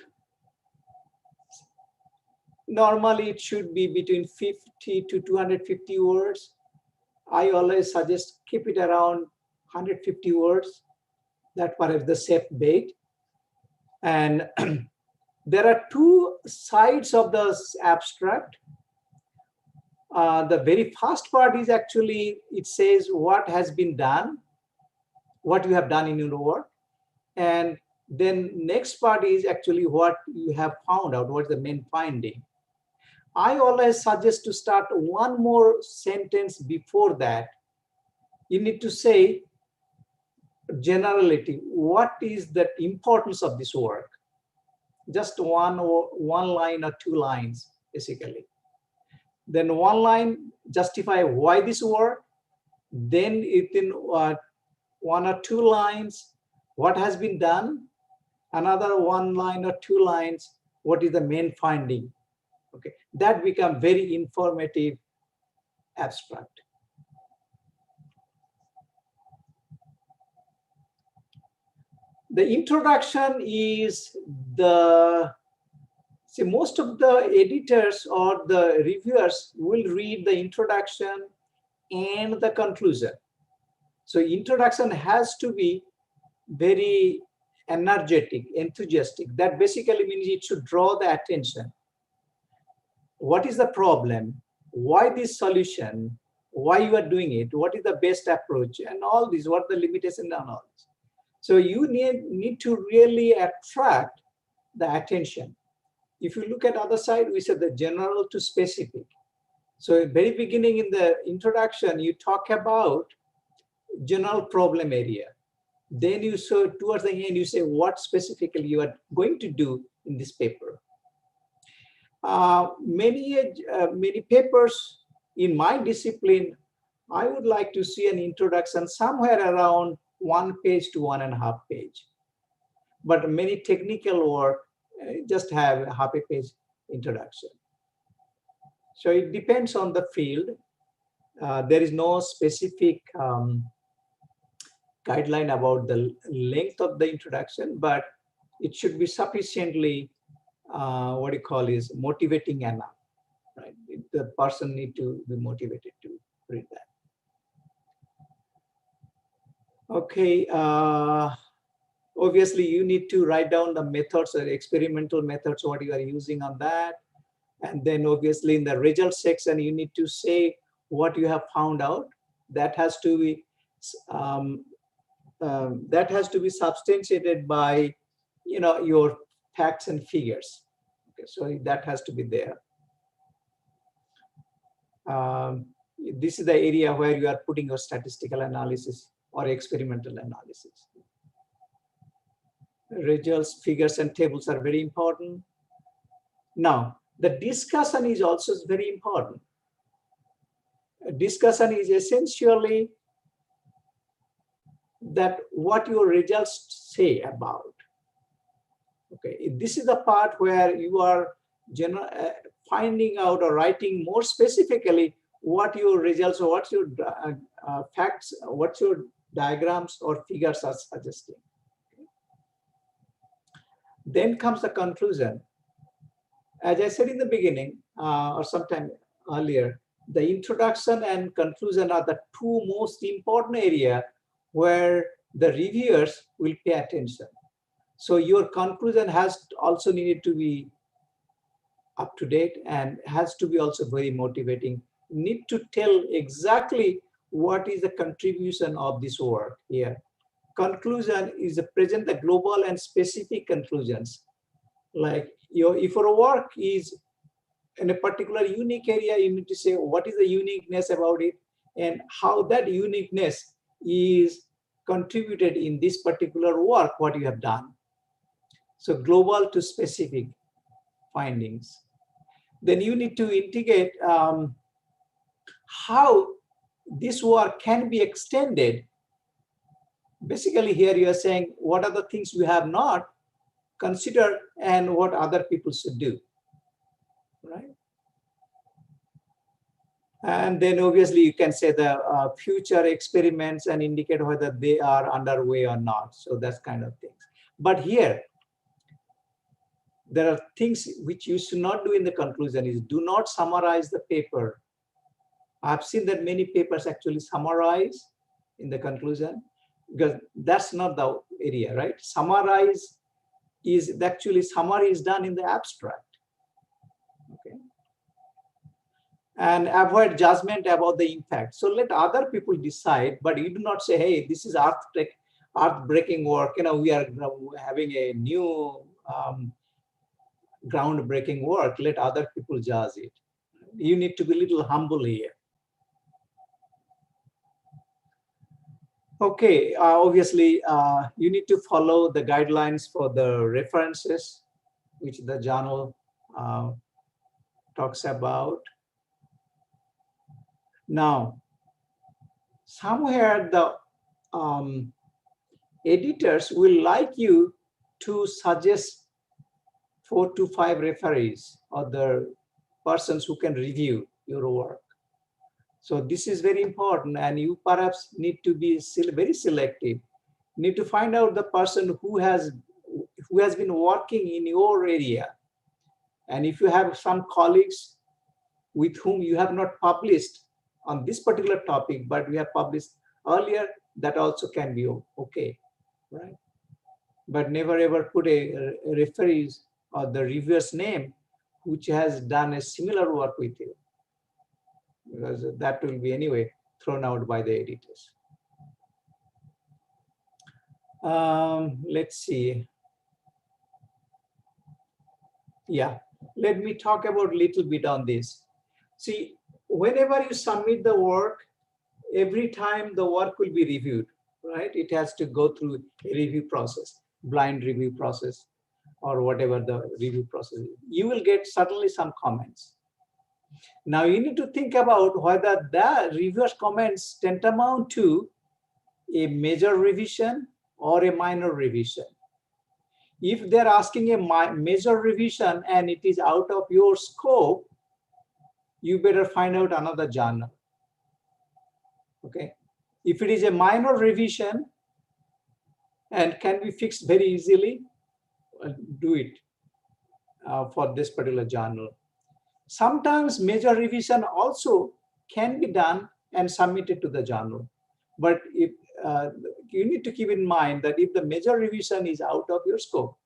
normally it should be between 50 to 250 words. I always suggest keep it around 150 words. That perhaps the safe bet. And there are two sides of the abstract. The very first part is actually, it says what has been done, what you have done in your work. And then next part is actually what you have found out, what's the main finding. I always suggest to start one more sentence before that. You need to say generality, what is the importance of this work? Just one line or two lines, basically. Then one line justify why this work. Then within one or two lines, what has been done. Another one line or two lines, what is the main finding. Okay, that become very informative abstract. The introduction is most of the editors or the reviewers will read the introduction and the conclusion. So introduction has to be very energetic, enthusiastic. That basically means it should draw the attention. What is the problem? Why this solution? Why you are doing it? What is the best approach? And all these, what the limitation and all this. So you need to really attract the attention. If you look at other side, we said the general to specific. So at the very beginning in the introduction, you talk about general problem area. Then you show towards the end, you say what specifically you are going to do in this paper. Many papers in my discipline, I would like to see an introduction somewhere around 1 page to 1.5 page. But many technical work just have a half a page introduction. So it depends on the field. There is no specific guideline about the length of the introduction, but it should be sufficiently motivating enough, right? The person need to be motivated to read that. Okay, obviously you need to write down the methods or experimental methods, what you are using on that. And then obviously in the results section, you need to say what you have found out. That has to be substantiated by, your facts and figures. Okay, so that has to be there. This is the area where you are putting your statistical analysis or experimental analysis. Results, figures, and tables are very important. Now, the discussion is also very important. Discussion is essentially that what your results say about. Okay, this is the part where you are finding out or writing more specifically what your results or what your facts, what your diagrams or figures are suggesting. Okay. Then comes the conclusion. As I said in the beginning or sometime earlier, the introduction and conclusion are the two most important areas where the reviewers will pay attention. So your conclusion has also needed to be up to date and has to be also very motivating. You need to tell exactly what is the contribution of this work here. Conclusion is to present the global and specific conclusions. Like if your work is in a particular unique area, you need to say what is the uniqueness about it and how that uniqueness is contributed in this particular work, what you have done. So global to specific findings. Then you need to integrate how this work can be extended. Basically here you are saying what are the things we have not considered and what other people should do, right? And then obviously you can say the future experiments and indicate whether they are underway or not. So that's kind of things. But here, there are things which you should not do in the conclusion is do not summarize the paper. I've seen that many papers actually summarize in the conclusion because that's not the area, right? Summarize is actually summary is done in the abstract. Okay. And avoid judgment about the impact. So let other people decide, but you do not say, hey, this is earth-breaking work. We are having a new groundbreaking work. Let other people judge it. You need to be a little humble here. Okay, obviously, you need to follow the guidelines for the references, which the journal talks about. Now, somewhere the editors will like you to suggest 4 to 5 referees or the persons who can review your work. So this is very important, and you perhaps need to be very selective. You need to find out the person who has been working in your area. And if you have some colleagues with whom you have not published on this particular topic, but we have published earlier, that also can be okay, right? But never ever put a referees or the reviewer's name which has done a similar work with you, because that will be anyway thrown out by the editors. Let's see. Yeah, let me talk about a little bit on this. See, whenever you submit the work, every time the work will be reviewed, right? It has to go through a review process, blind review process, or whatever the review process is. You will get certainly some comments. Now you need to think about whether the reviewer's comments tantamount to a major revision or a minor revision. If they're asking a major revision and it is out of your scope, you better find out another journal. Okay. If it is a minor revision and can be fixed very easily, do it for this particular journal. Sometimes major revision also can be done and submitted to the journal. But if you need to keep in mind that if the major revision is out of your scope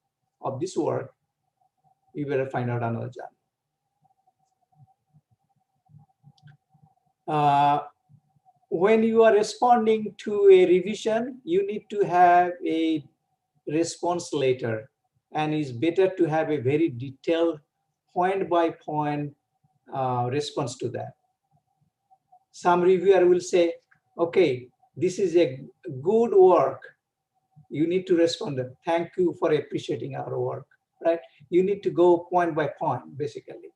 of this work, you better find out another journal. When you are responding to a revision, you need to have a response letter, and it's better to have a very detailed point-by-point response to that. Some reviewer will say, okay, this is a good work. You need to respond, thank you for appreciating our work, right? You need to go point by point, basically.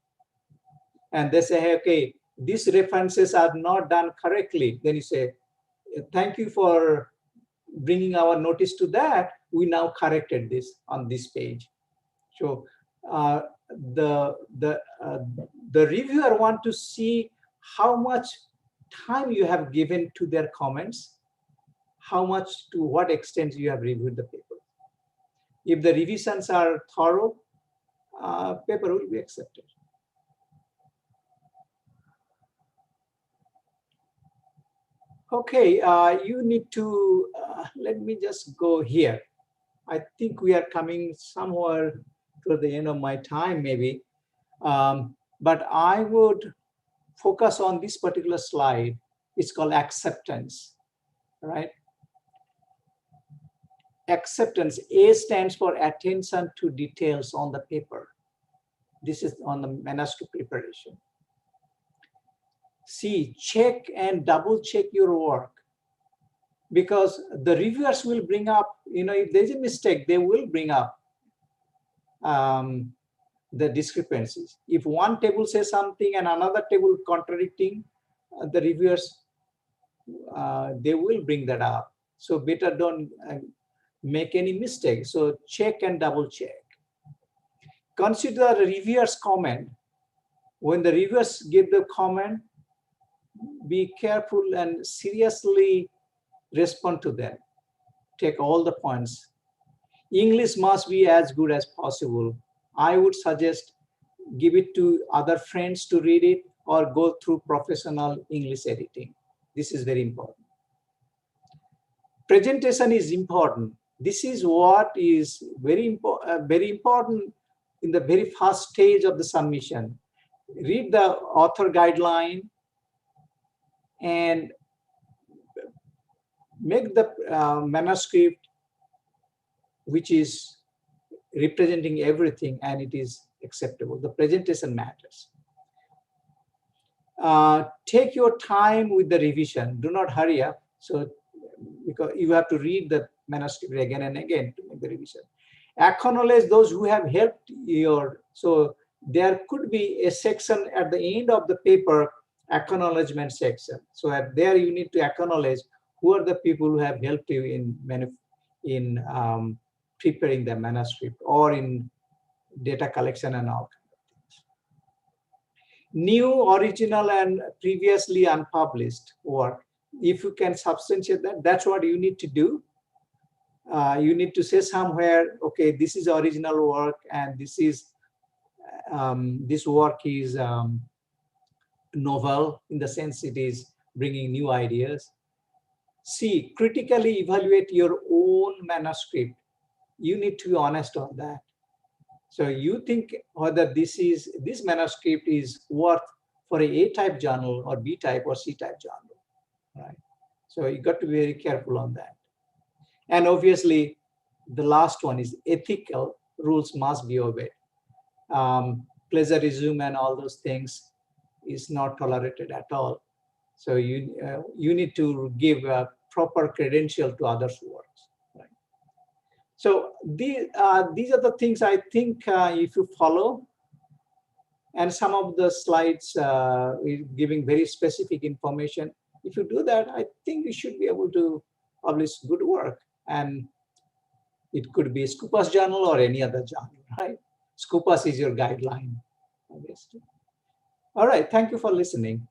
And they say, hey, okay, these references are not done correctly. Then you say, thank you for bringing our notice to that. We now corrected this on this page. So the reviewer want to see how much time you have given to their comments, how much, to what extent you have reviewed the paper. If the revisions are thorough, paper will be accepted. Okay, you need to, let me just go here. I think we are coming somewhere to the end of my time maybe, but I would focus on this particular slide. It's called acceptance, right? Acceptance, A stands for attention to details on the paper. This is on the manuscript preparation. C, check and double check your work, because the reviewers will bring up, if there's a mistake, they will bring up the discrepancies. If one table says something and another table contradicting, the reviewers, they will bring that up. So better don't make any mistake. So check and double check. Consider the reviewer's comment. When the reviewers give the comment, be careful and seriously respond to them. Take all the points. English must be as good as possible. I would suggest give it to other friends to read it or go through professional English editing. This is very important. Presentation is important. This is what is very important in the very first stage of the submission. Read the author guideline and make the manuscript which is representing everything and it is acceptable. The presentation matters. Take your time with the revision. Do not hurry up. So, because you have to read the manuscript again and again to make the revision. Acknowledge those who have helped your. So there could be a section at the end of the paper acknowledgement section. So at there you need to acknowledge who are the people who have helped you in preparing the manuscript or in data collection and all. New, original, and previously unpublished work. If you can substantiate that, that's what you need to do. You need to say somewhere, okay, this is original work, and this is this work is novel in the sense it is bringing new ideas. C, critically evaluate your own manuscript. You need to be honest on that. So you think whether this manuscript is worth for a A-type journal or B-type or C-type journal, right? So you got to be very careful on that. And obviously, the last one is ethical rules must be obeyed. Plagiarism and all those things is not tolerated at all. So you need to give a proper credential to others' works. Right? So these are the things I think if you follow, and some of the slides giving very specific information. If you do that, I think you should be able to publish good work. And it could be Scopus journal or any other journal, right? Scopus is your guideline, obviously. All right, thank you for listening.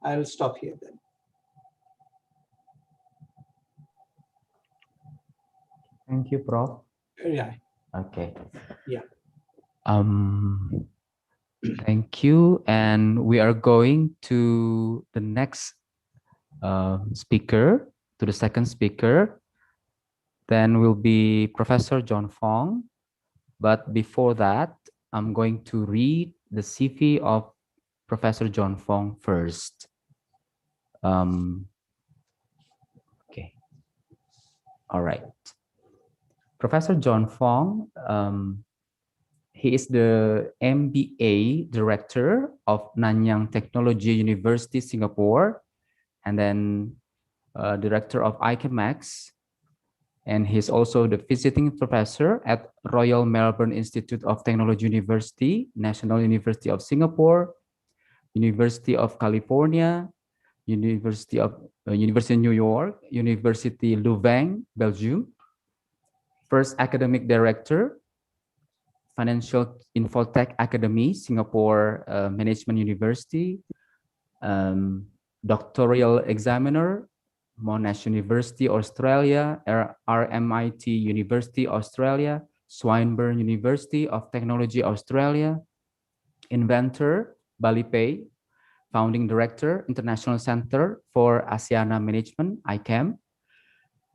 I will stop here then. Thank you, Prof. Yeah. Okay. Yeah. Thank you. And we are going to the next speaker, to the second speaker. Then will be Professor John Vong. But before that, I'm going to read the CV of Professor John Vong first. Okay. All right. Professor John Vong, he is the MBA director of Nanyang Technology University, Singapore, and then director of ICAM, and he's also the visiting professor at Royal Melbourne Institute of Technology University, National University of Singapore, University of California, University of New York, University Louvain, Belgium, first academic director, Financial Infotech Academy, Singapore Management University, doctoral examiner, Monash University, Australia, RMIT University, Australia, Swinburne University of Technology, Australia, inventor, Bali Pay, founding director, International Center for ASEAN Management, ICAM,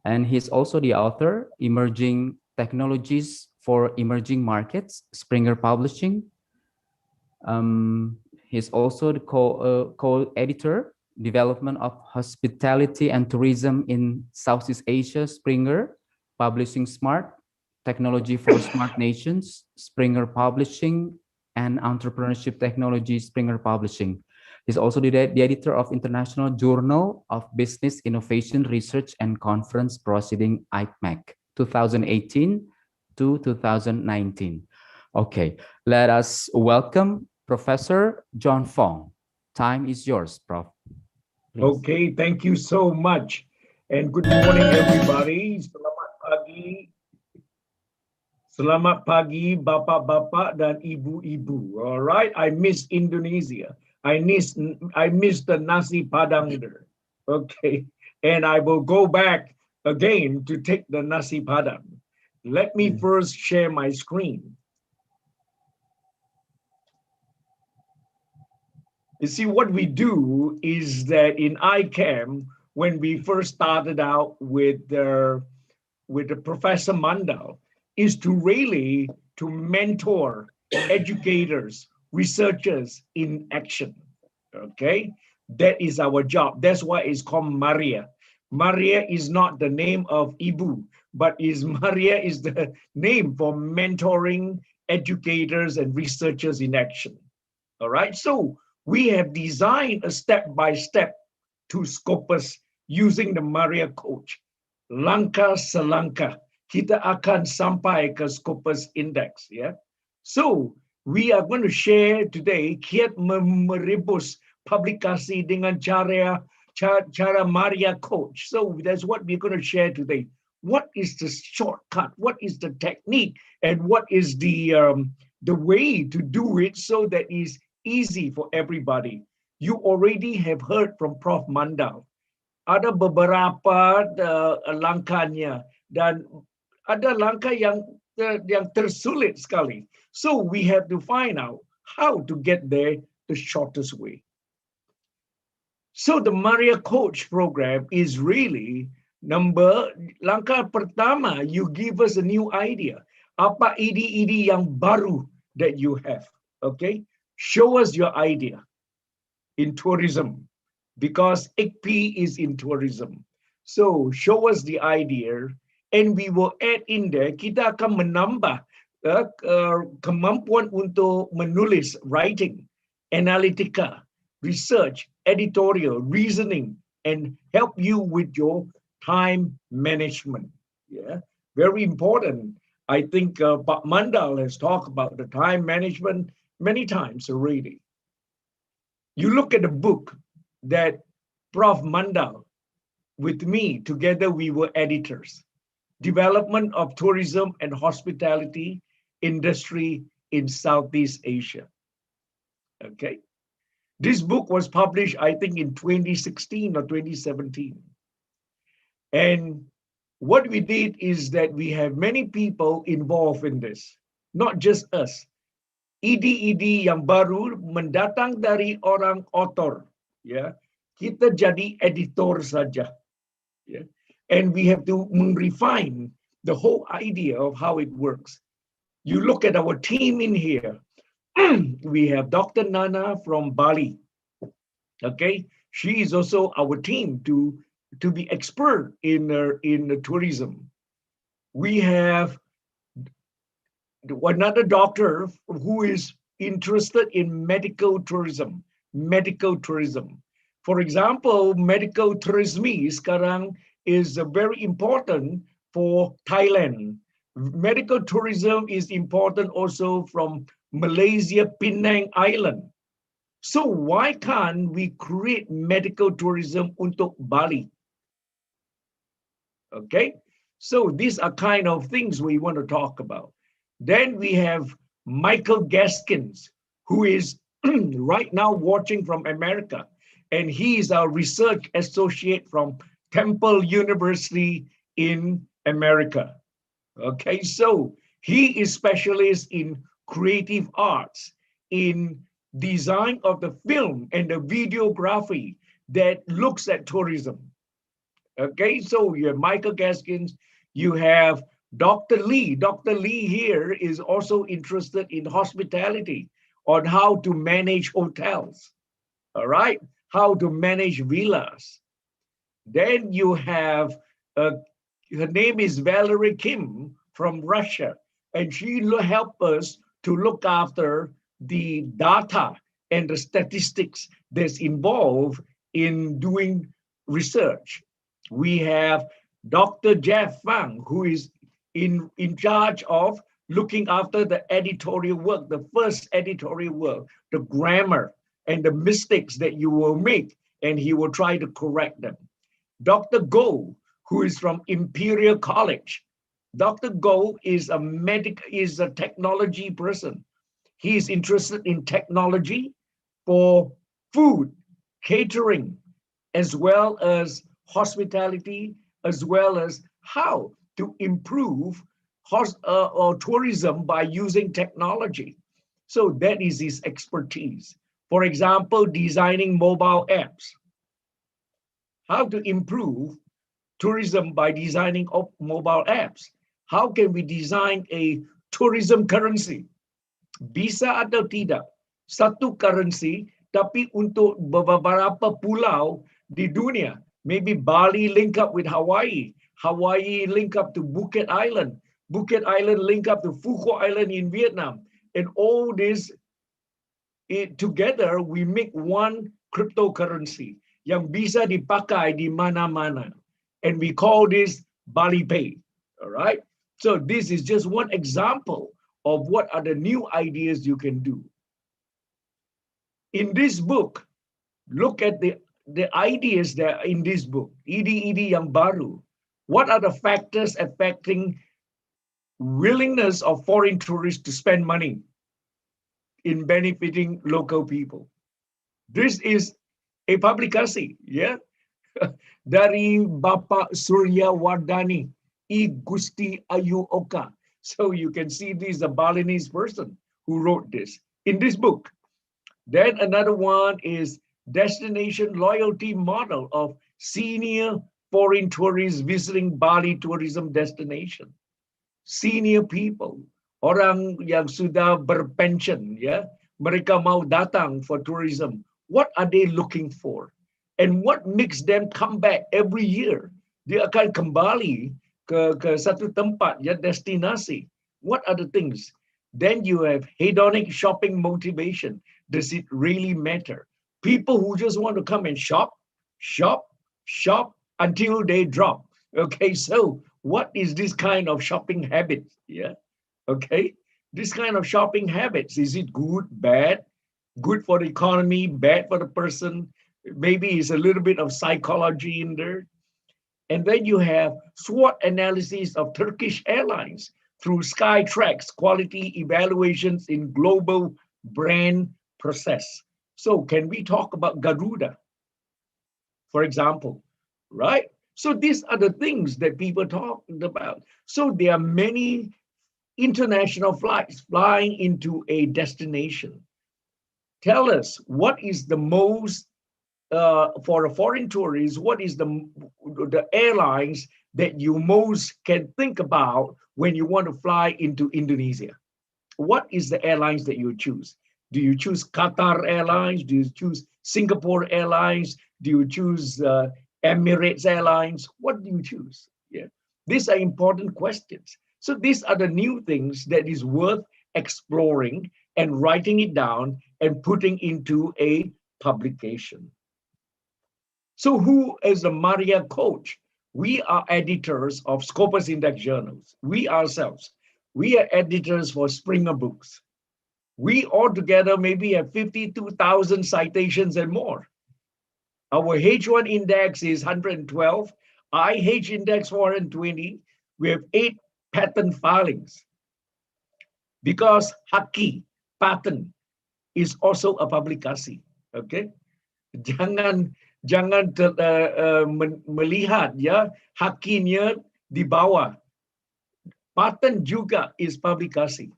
and he's also the author, Emerging Technologies for Emerging Markets, Springer Publishing. He's also the co-editor, Development of Hospitality and Tourism in Southeast Asia, Springer, Publishing Smart, Technology for Smart Nations, Springer Publishing, and Entrepreneurship Technology, Springer Publishing. He's also the editor of International Journal of Business Innovation Research and Conference Proceeding, ICMAC, 2018 to 2019. Okay, let us welcome Professor John Vong. Time is yours, Prof. Please. Okay, thank you so much. And good morning, everybody. Selamat pagi. Selamat pagi, bapak-bapak dan ibu-ibu. All right, I miss Indonesia. I miss the nasi padang there. Okay, and I will go back again to take the nasi padang. Let me first share my screen. You see, what we do is that in ICAM, when we first started out with the Professor Mandal, is to really to mentor educators, researchers in action. Okay, that is our job. That's why it's called Meria. Meria is not the name of Ibu, but Meria is the name for mentoring educators and researchers in action. All right, so we have designed a step-by-step to Scopus using the Meria coach. Langkah selangkah, kita akan sampai ke Scopus Index. Yeah. So we are going to share today kiat merebus publikasi dengan cara Meria coach. So that's what we're going to share today. What is the shortcut? What is the technique? And what is the way to do it so that it's easy for everybody? You already have heard from Prof. Mandal. Ada beberapa langkahnya dan ada langkah yang tersulit sekali. So we have to find out how to get there the shortest way. So the Meria Coach program is really langkah pertama, you give us a new idea. Apa ide-ide yang baru that you have, okay? Show us your idea in tourism, because ICPI is in tourism. So show us the idea, and we will add in there, kita akan menambah kemampuan untuk menulis, writing, analytica, research, editorial, reasoning, and help you with your time management. Yeah, very important. I think Pak Mandal has talked about the time management many times already. You look at the book that Prof. Mandal, with me, together we were editors, Development of Tourism and Hospitality Industry in Southeast Asia. Okay. This book was published, I think, in 2016 or 2017. And what we did is that we have many people involved in this, not just us. Ide-ide yang baru mendatang dari orang author. Ya, kita jadi editor saja. Yeah. And we have to refine the whole idea of how it works. You look at our team in here. We have Dr. Nana from Bali. Okay, she is also our team to be expert in tourism. We have another doctor who is interested in medical tourism. For example, medical tourism sekarang is very important for Thailand. Medical tourism is important also from Malaysia, Penang Island. So why can't we create medical tourism untuk Bali? Okay, so these are kind of things we want to talk about. Then we have Michael Gaskins, who is right now watching from America, and he is our research associate from Temple University in America. Okay, so he is specialist in creative arts, in design of the film and the videography that looks at tourism. Okay, so you have Michael Gaskins, you have Dr. Lee. Dr. Lee here is also interested in hospitality, on how to manage hotels, all right? How to manage villas. Then you have, her name is Valerie Kim from Russia, and she help us to look after the data and the statistics that's involved in doing research. We have Dr. Jeff Fang, who is in charge of looking after the editorial work, the first editorial work, the grammar and the mistakes that you will make, and he will try to correct them. Dr. Go, who is from Imperial College. Dr. Go is a technology person. He is interested in technology for food, catering, as well as hospitality, as well as how to improve tourism by using technology. So that is his expertise. For example, designing mobile apps. How to improve tourism by designing mobile apps. How can we design a tourism currency? Bisa atau tidak? Satu currency, tapi untuk beberapa pulau di dunia. Maybe Bali link up with Hawaii. Hawaii link up to Phuket Island. Phuket Island link up to Phu Quoc Island in Vietnam. And all this, together, we make one cryptocurrency yang bisa dipakai di mana-mana. And we call this Bali Pay, all right? So this is just one example of what are the new ideas you can do. In this book, look at the ideas that are in this book, Idi yang baru. What are the factors affecting willingness of foreign tourists to spend money in benefiting local people? This is a publikasi, ya, dari Bapak Surya Wardani, I Gusti Ayu Oka. So you can see this is a Balinese person who wrote this in this book. Then another one is Destination Loyalty Model of Senior Foreign Tourists Visiting Bali Tourism Destination. Senior people, orang yang sudah berpension, ya, mereka mau datang for tourism. What are they looking for? And what makes them come back every year? Dia akan kembali ke satu tempat, ya, destinasi. What are the things? Then you have hedonic shopping motivation. Does it really matter? People who just want to come and shop until they drop. Okay, so what is this kind of shopping habit? Yeah, okay, this kind of shopping habits, is it good, bad? Good for the economy, bad for the person? Maybe it's a little bit of psychology in there. And then you have SWOT analysis of Turkish Airlines through Skytrax quality evaluations in global brand process. So can we talk about Garuda, for example, right? So these are the things that people talking about. So there are many international flights flying into a destination. Tell us, what is the most, for a foreign tourist, what is the airlines that you most can think about when you want to fly into Indonesia? What is the airlines that you choose? Do you choose Qatar Airlines? Do you choose Singapore Airlines? Do you choose Emirates Airlines? What do you choose? Yeah, these are important questions. So these are the new things that is worth exploring and writing it down and putting into a publication. So who is the Meria coach? We are editors of Scopus Index journals. We ourselves, we are editors for Springer Books. We altogether maybe have 52,000 citations and more. Our H1 index is 112, IH index 420. We have 8 patent filings. Because Haki, patent, is also a publikasi. Okay? Jangan melihat, ya, hakinya di bawah. Patent juga is publikasi.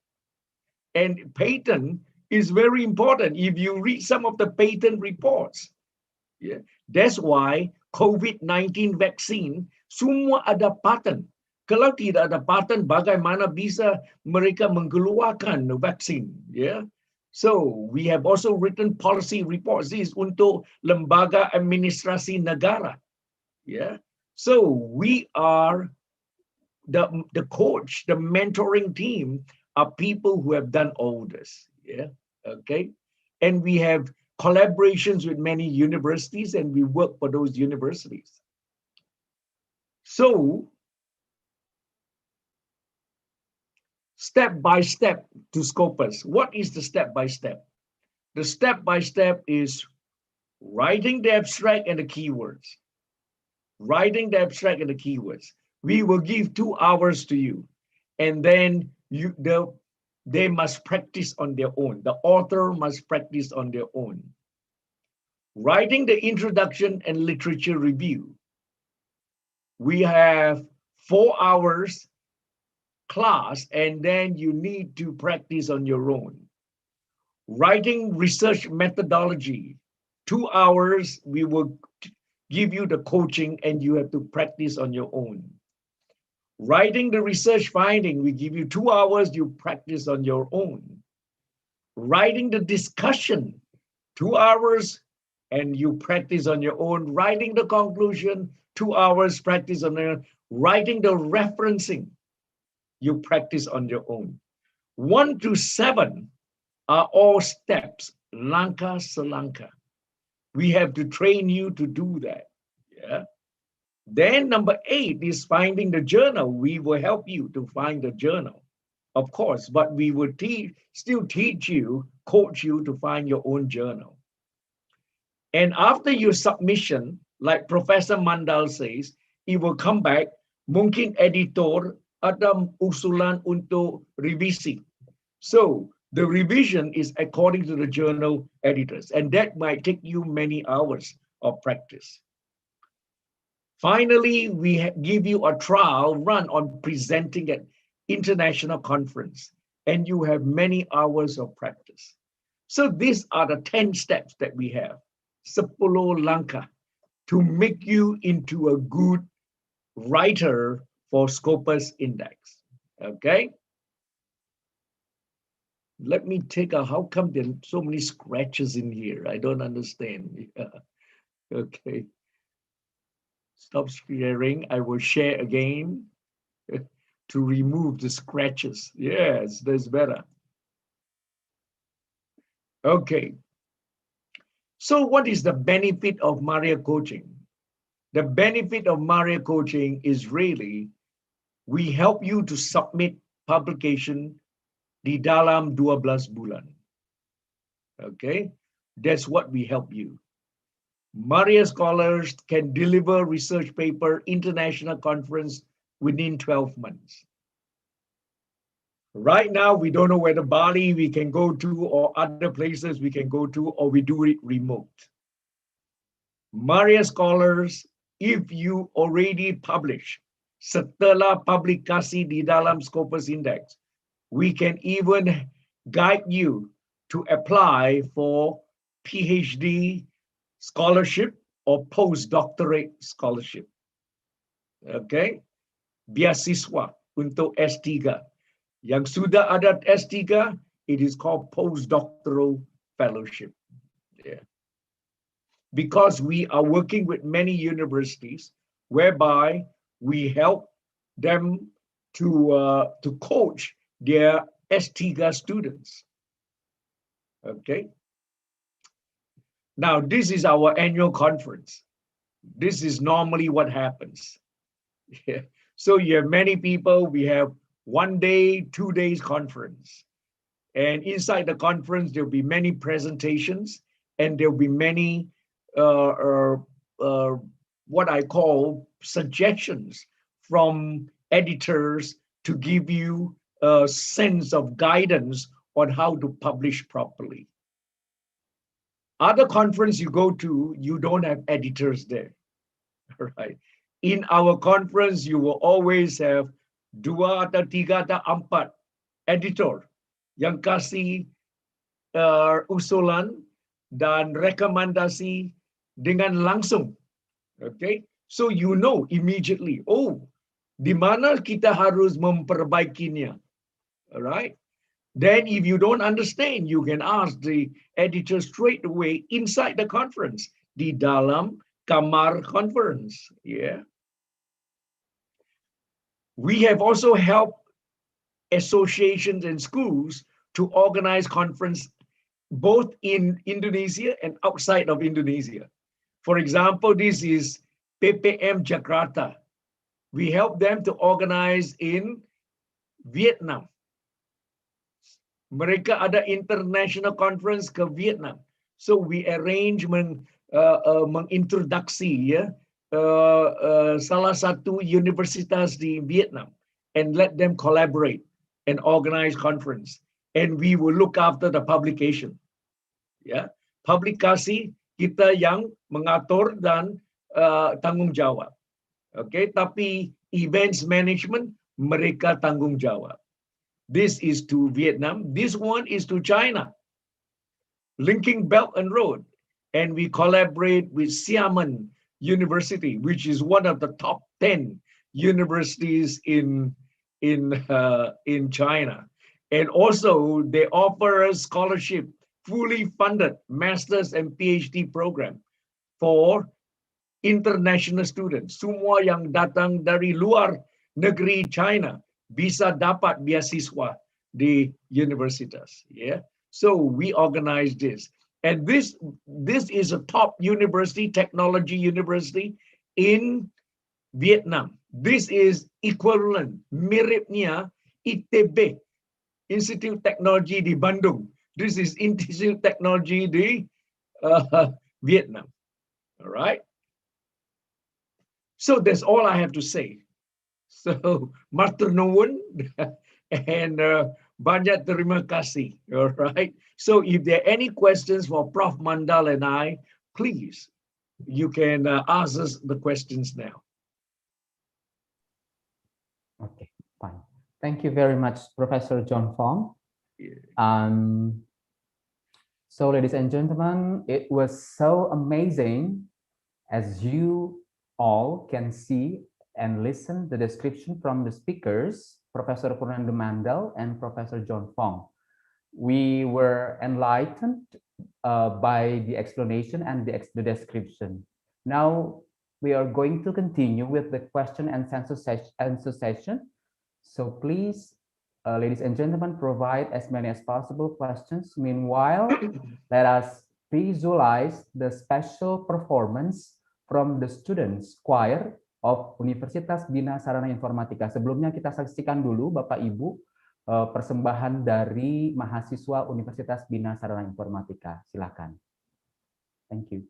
And patent is very important. If you read some of the patent reports, yeah, that's why COVID-19 vaccine semua ada patent. Kalau tidak ada patent, bagaimana bisa mereka mengeluarkan vaksin? Yeah. So we have also written policy reports. This is untuk lembaga administrasi negara. Yeah. So we are the coach, the mentoring team are people who have done all this. Yeah. Okay. And we have collaborations with many universities, and we work for those universities. So step by step to Scopus. What is the step by step? The step by step is writing the abstract and the keywords. Writing the abstract and the keywords. We will give 2 hours to you, and then they must practice on their own. The author must practice on their own. Writing the introduction and literature review. We have 4 hours class, and then you need to practice on your own. Writing research methodology, 2 hours, we will give you the coaching and you have to practice on your own. Writing the research finding, we give you 2 hours, you practice on your own. Writing the discussion, 2 hours, and you practice on your own. Writing the conclusion, 2 hours, practice on your own. Writing the referencing, you practice on your own. 1 to 7 are all steps, langkah selangkah. We have to train you to do that. Yeah. Then number 8 is finding the journal. We will help you to find the journal, of course, but we will still teach you, coach you to find your own journal. And after your submission, like Professor Mandal says, it will come back, mungkin editor ada usulan untuk revisi. So the revision is according to the journal editors, and that might take you many hours of practice. Finally, we give you a trial run on presenting at international conference, and you have many hours of practice. So these are the 10 steps that we have. 10 langkah to make you into a good writer for Scopus Index. Okay? Let me take a, how come there are so many scratches in here? I don't understand. Yeah. Okay. Stop sharing. I will share again to remove the scratches. Yes, that's better. Okay. So what is the benefit of Meria coaching? The benefit of Meria coaching is really, we help you to submit publication di dalam 12 bulan. Okay, that's what we help you. Meria scholars can deliver research paper, international conference within 12 months. Right now, we don't know whether Bali we can go to or other places we can go to, or we do it remote. Meria scholars, if you already publish, setelah publikasi di dalam Scopus Index, we can even guide you to apply for Ph.D. scholarship or postdoctorate scholarship. Okay? Beasiswa untuk S3. Yang sudah ada S3, it is called postdoctoral fellowship. Yeah. Because we are working with many universities whereby we help them to coach their S3 students. Okay. Now, this is our annual conference. This is normally what happens. Yeah. So you have many people, we have 1 day, 2 days conference. And inside the conference, there'll be many presentations and there'll be many, what I call suggestions from editors to give you a sense of guidance on how to publish properly. Other conference you go to, you don't have editors there, right? In our conference, you will always have 2 atau 3 atau 4 editor yang kasih usulan dan rekomendasi dengan langsung. Okay, so you know immediately, oh, di mana kita harus memperbaikinya. All right. Then if you don't understand, you can ask the editor straight away inside the conference, di dalam kamar conference. Yeah. We have also helped associations and schools to organize conference both in Indonesia and outside of Indonesia. For example, this is PPM Jakarta. We help them to organize in Vietnam. Mereka ada international conference ke Vietnam. So we arrange mengintroduksi ya, salah satu universitas di Vietnam and let them collaborate and organize conference. And we will look after the publication. Ya, publikasi kita yang mengatur dan tanggung jawab. Okay, tapi events management mereka tanggung jawab. This is to Vietnam. This one is to China. Linking Belt and Road. And we collaborate with Xiamen University, which is one of the top 10 universities in China. And also they offer a scholarship, fully funded master's and PhD program for international students. Semua yang datang dari luar negeri China bisa dapat beasiswa di Universitas. Yeah. So we organize this. And this is a top university, technology university in Vietnam. This is equivalent, miripnya ITB, Institute Technology di Bandung. This is Institute Technology di Vietnam. All right. So that's all I have to say. So, matur nuwun and banyak terima kasih. All right. So, if there are any questions for Prof. Mandal and I, please, you can ask us the questions now. Okay, fine. Thank you very much, Professor John Vong. So, ladies and gentlemen, it was so amazing, as you all can see and listen the description from the speakers, Professor Purnendu Mandal and Professor John Vong. We were enlightened by the explanation and the description. Now we are going to continue with the question and answer session. So please, ladies and gentlemen, provide as many as possible questions. Meanwhile, let us visualize the special performance from the students choir of Universitas Bina Sarana Informatika. Sebelumnya kita saksikan dulu Bapak Ibu persembahan dari mahasiswa Universitas Bina Sarana Informatika. Silakan. Thank you.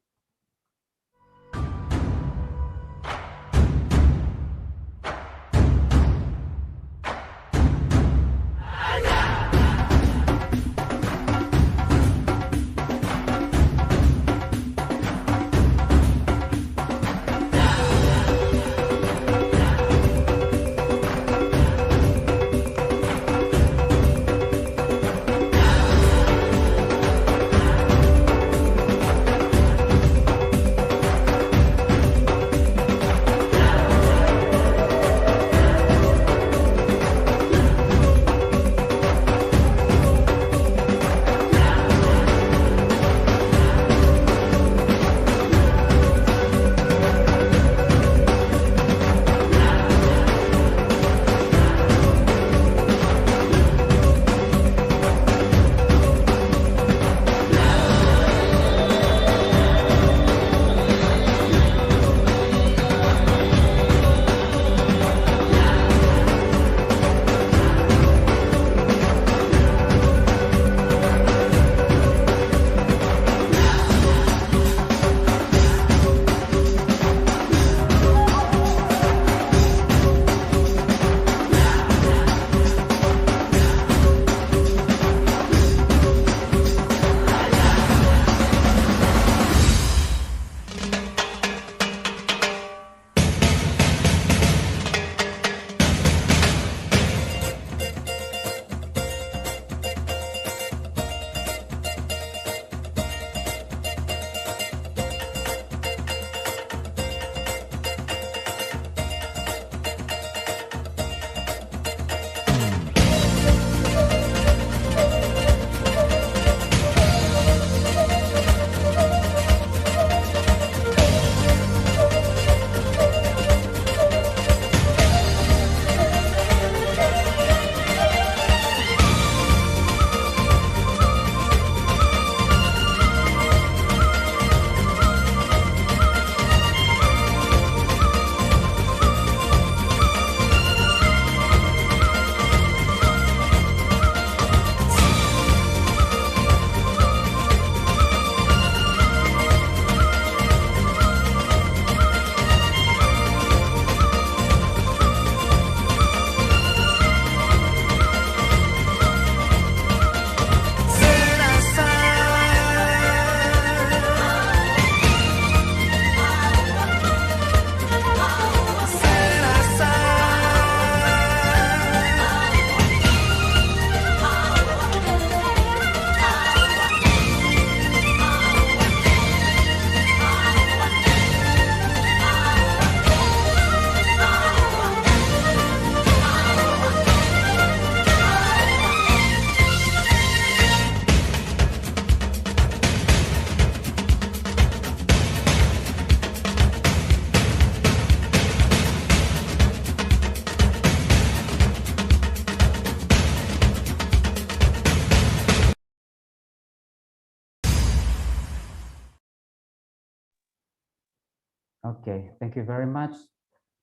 Okay, thank you very much.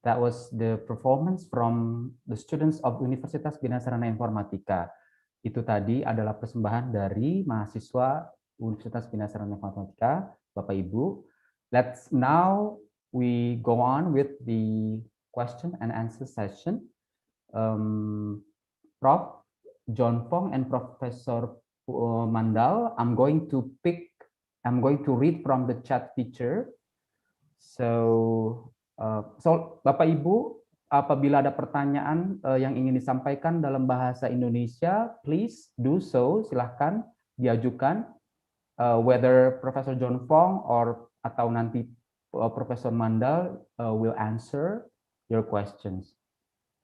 That was the performance from the students of Universitas Bina Sarana Informatika. Itu tadi adalah persembahan dari mahasiswa Universitas Bina Sarana Informatika, Bapak Ibu. Let's now we go on with the question and answer session. Prof. John Vong and Professor Mandal, I'm going to read from the chat feature. So Bapak Ibu, apabila ada pertanyaan yang ingin disampaikan dalam bahasa Indonesia, please do so. Silahkan diajukan, whether Professor John Vong atau nanti Professor Mandal will answer your questions.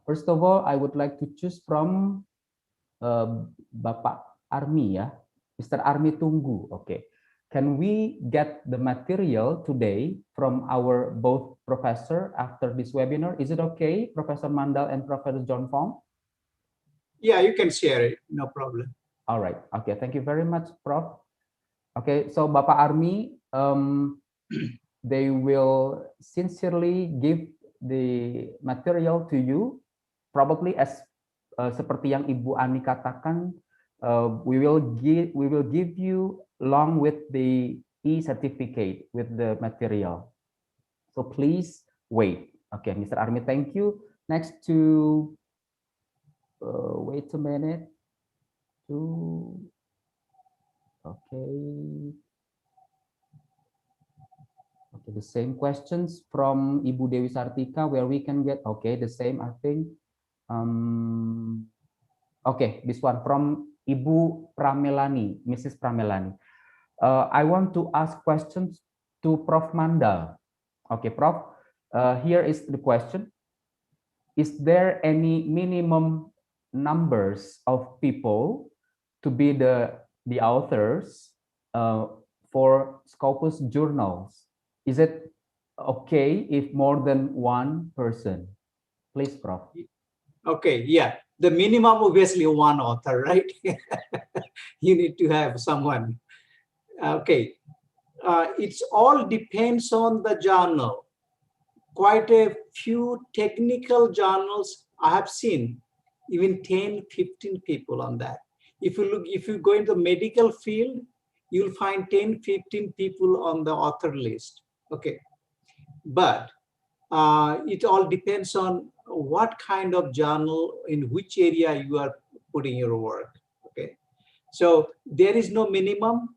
First of all, I would like to choose from Bapak Army, ya, Mr. Army Tunggu. Okay, can we get the material today from our both professor after this webinar? Is it okay, Professor Mandal and Professor John Vong? Yeah, you can share it, no problem. All right. Okay, thank you very much, Prof. Okay, so Bapak Army, they will sincerely give the material to you, probably as seperti yang Ibu Ani katakan, we will give you along with the e-certificate with the material. So please wait. Okay, Mr. Army, thank you. Next to wait a minute. Okay, the same questions from Ibu Dewi Sartika where we can get, okay, the same, I think. Okay, this one from Ibu Pramelani, Mrs. Pramelani. I want to ask questions to Prof. Mandal. Okay, Prof, here is the question. Is there any minimum numbers of people to be the authors for Scopus journals? Is it okay if more than one person? Please, Prof. Okay, yeah. The minimum obviously one author, right? You need to have someone. Okay, it's all depends on the journal. Quite a few technical journals I have seen, even 10, 15 people on that. If you go into the medical field, you'll find 10, 15 people on the author list. Okay, but it all depends on what kind of journal, in which area you are putting your work. Okay, so there is no minimum.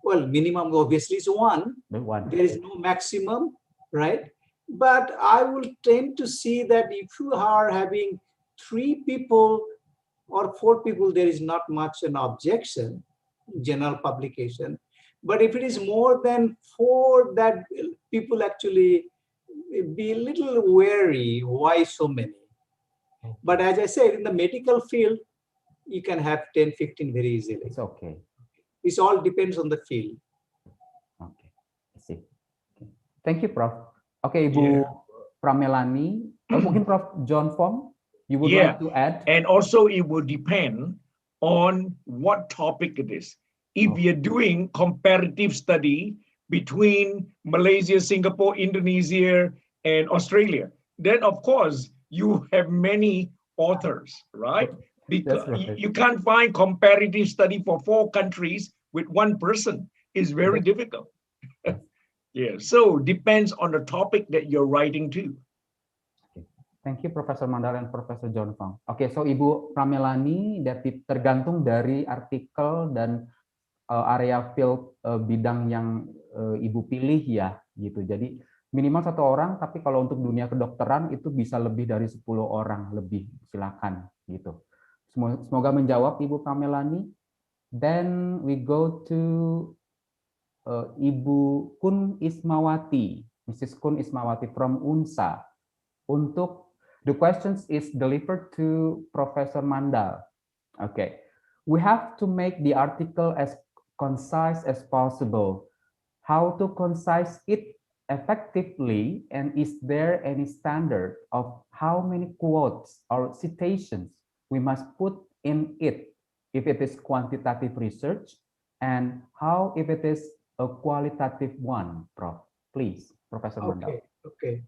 Well, minimum obviously is one. There is no maximum, right? But I will tend to see that if you are having 3 people or 4 people, there is not much an objection, general publication. But if it is more than 4, that people actually be a little wary, why so many? But as I said, in the medical field, you can have 10, 15 very easily. It's okay. It all depends on the field. Okay, I see. Okay. Thank you, Prof. Okay, Ibu Pramelani, mungkin Prof. John Vong, you would like to add? And also it will depend on what topic it is. If you're doing comparative study between Malaysia, Singapore, Indonesia, and Australia, then of course you have many authors, right? Because you can't find comparative study for 4 countries with 1 person. It's very difficult. Yeah, so depends on the topic that you're writing to. Okay. Thank you, Professor Mandal and Professor John Vong. Oke, so Ibu Pramelani, tergantung dari artikel dan area field bidang yang Ibu pilih ya, gitu. Jadi minimal 1 orang, tapi kalau untuk dunia kedokteran itu bisa lebih dari 10 orang lebih, silakan gitu. Semoga menjawab Ibu Pramelani. Then we go to Ibu Kun Ismawati, Mrs. Kun Ismawati from UNSA. The questions is delivered to Professor Mandal. Okay, we have to make the article as concise as possible. How to concise it effectively, and is there any standard of how many quotes or citations we must put in it if it is quantitative research, and how if it is a qualitative one, Prof? Please, Professor Mandal. Okay.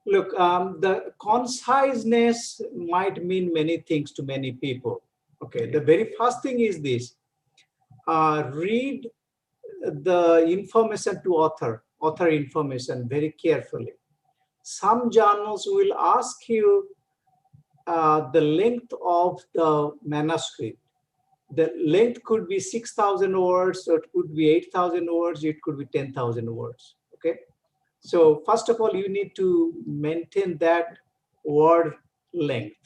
Look, the conciseness might mean many things to many people. Okay, the very first thing is this: read the information to author information very carefully. Some journals will ask you the length of the manuscript. The length could be 6,000 words, or it could be 8,000 words, it could be 10,000 words. Okay. So first of all, you need to maintain that word length.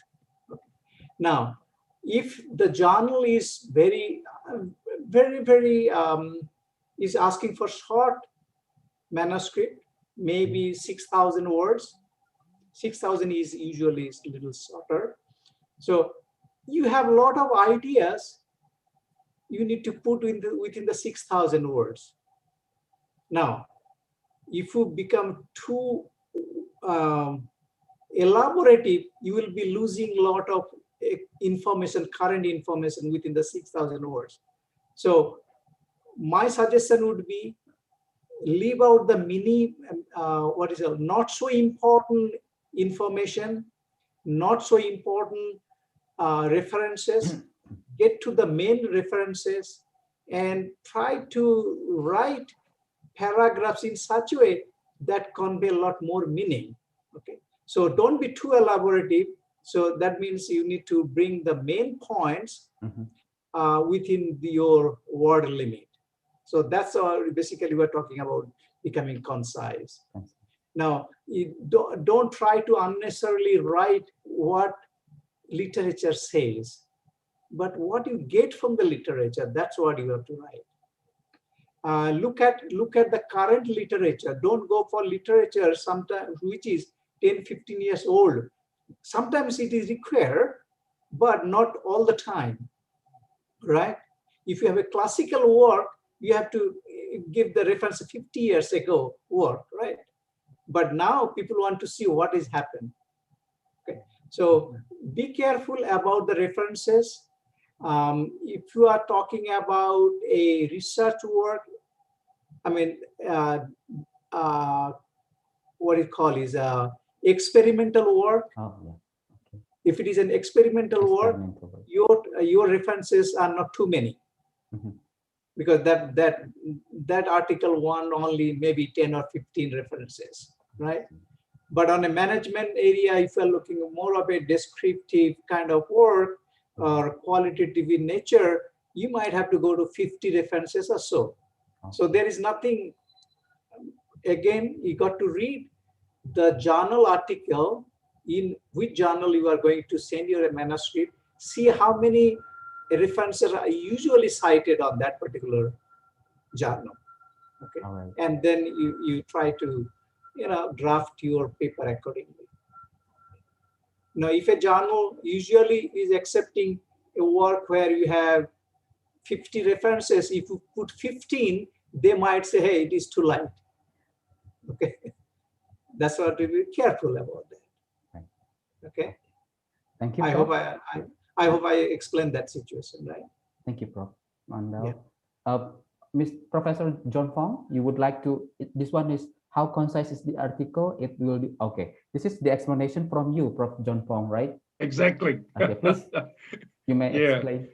Now, if the journal is is asking for short manuscript, maybe 6,000 words. 6,000 is usually a little shorter. So you have a lot of ideas you need to put within the 6,000 words. Now, if you become too elaborative, you will be losing a lot of information, current information within the 6,000 words. So my suggestion would be leave out the not so important information, not so important references, get to the main references and try to write paragraphs in such a way that convey a lot more meaning. Okay, so don't be too elaborative. So that means you need to bring the main points within your word limit. So that's basically we're talking about becoming concise. Now, you don't try to unnecessarily write what literature says, but what you get from the literature, that's what you have to write. Look at the current literature. Don't go for literature sometimes which is 10, 15 years old. Sometimes it is required, but not all the time, right? If you have a classical work, you have to give the reference 50 years ago work, right? But now people want to see what has happened. Okay, so be careful about the references. If you are talking about a research work, I mean, what you call is experimental work. Oh, yeah. Okay. If it is an experimental work, your references are not too many, because that article won only maybe 10 or 15 references, right? But on a management area, if you're looking more of a descriptive kind of work or qualitative in nature, you might have to go to 50 references or so. So there is nothing, again, you got to read the journal article, in which journal you are going to send your manuscript, see how many references are usually cited on that particular journal. Okay, right. And then you try to draft your paper accordingly. Now, if a journal usually is accepting a work where you have 50 references, if you put 15, they might say, hey, it is too light. Okay, that's why to be careful about that. Right. Okay, thank you. I hope I explained that situation, right? Thank you, Prof. Mandal. Yeah. Professor John Vong, you would like to, this one is, how concise is the article? It will be, okay. This is the explanation from you, Prof. John Vong, right? Exactly. Okay, please, you may explain.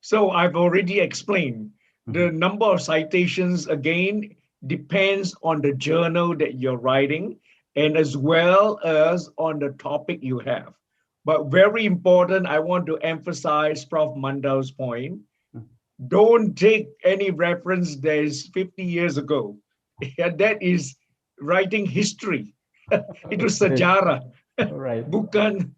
So I've already explained. The number of citations, again, depends on the journal that you're writing and as well as on the topic you have. But very important, I want to emphasize Prof. Mandal's point. Don't take any reference that is 50 years ago. That is writing history. Itu sejarah. Right. Bukan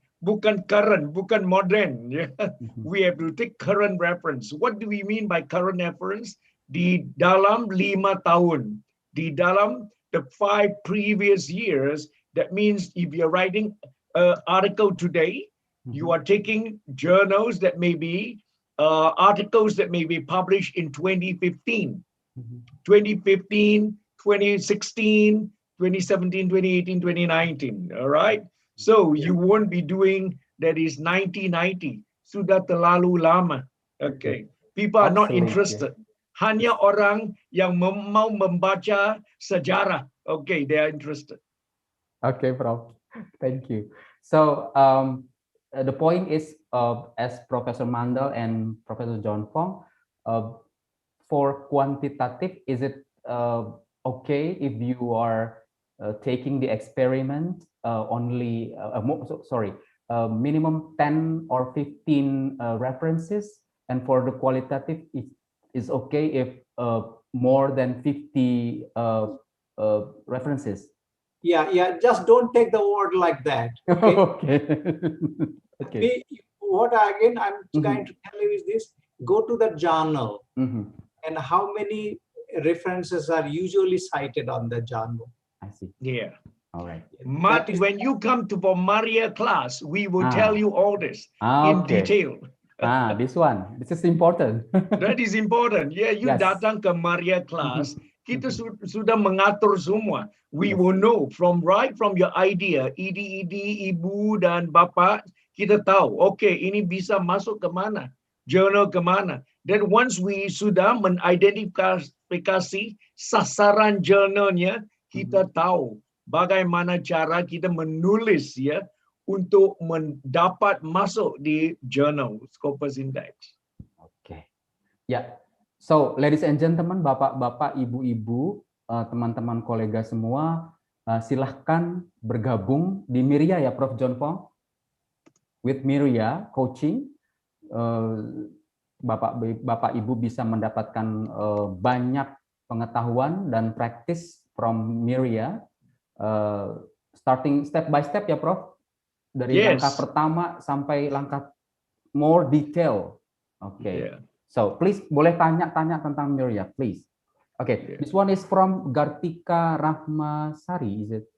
current, bukan modern. Yeah? We have to take current reference. What do we mean by current reference? Di dalam 5 tahun. Di dalam the 5 previous years. That means if you're writing an article today, you are taking journals that may be articles that may be published in 2015, 2015, 2016, 2017, 2018, 2019, all right? So you won't be doing that is 1990, sudah terlalu lama, okay? People are not interested. Hanya orang yang mau membaca sejarah, okay, they are interested. Okay, Prof, thank you. So the point is, as Professor Mandal and Professor John Vong, for quantitative, is it okay if you are taking the experiment only, minimum 10 or 15 references, and for the qualitative, it is okay if more than 50 references? Yeah. Just don't take the word like that. Okay. Okay. Okay. What again I'm trying to tell you is this: go to the journal and how many references are usually cited on the journal. I see. Yeah. All right. When you come to the Meria class, we will tell you all this in detail. This one. This is important. That is important. Yeah, you datang ke Meria class, kita sudah mengatur semua. We will know from your idea, ibu dan bapak, kita tahu, okay, ini bisa masuk ke mana, journal ke mana. Then once we sudah mengidentifikasi sasaran jurnalnya, kita tahu bagaimana cara kita menulis ya untuk mendapat masuk di jurnal Scopus Index. Okay. Yeah. So, ladies and gentlemen, bapak-bapak, ibu-ibu, teman-teman kolega semua, silahkan bergabung di Meria ya, Prof. John Vong. With Meria coaching, bapak ibu bisa mendapatkan banyak pengetahuan dan practice from Meria, starting step by step ya, Prof. Dari langkah pertama sampai langkah more detail. Okay. So please boleh tanya tentang Meria, please. Okay. This one is from Gartika Rahmasari. Is it?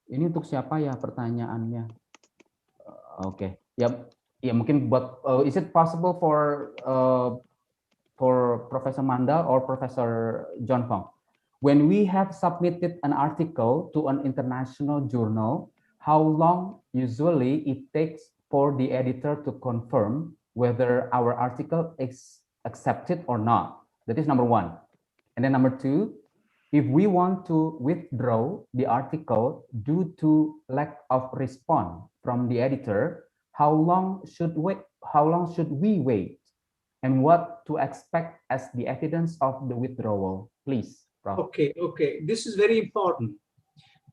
Ini untuk siapa ya pertanyaannya? Okay. Ya mungkin buat. Is it possible for Professor Mandal or Professor John Vong? When we have submitted an article to an international journal, how long usually it takes for the editor to confirm whether our article is accepted or not? That is number one. And then number two, if we want to withdraw the article due to lack of response from the editor, how long should we wait? And what to expect as the evidence of the withdrawal? Please, Prof. Okay. This is very important.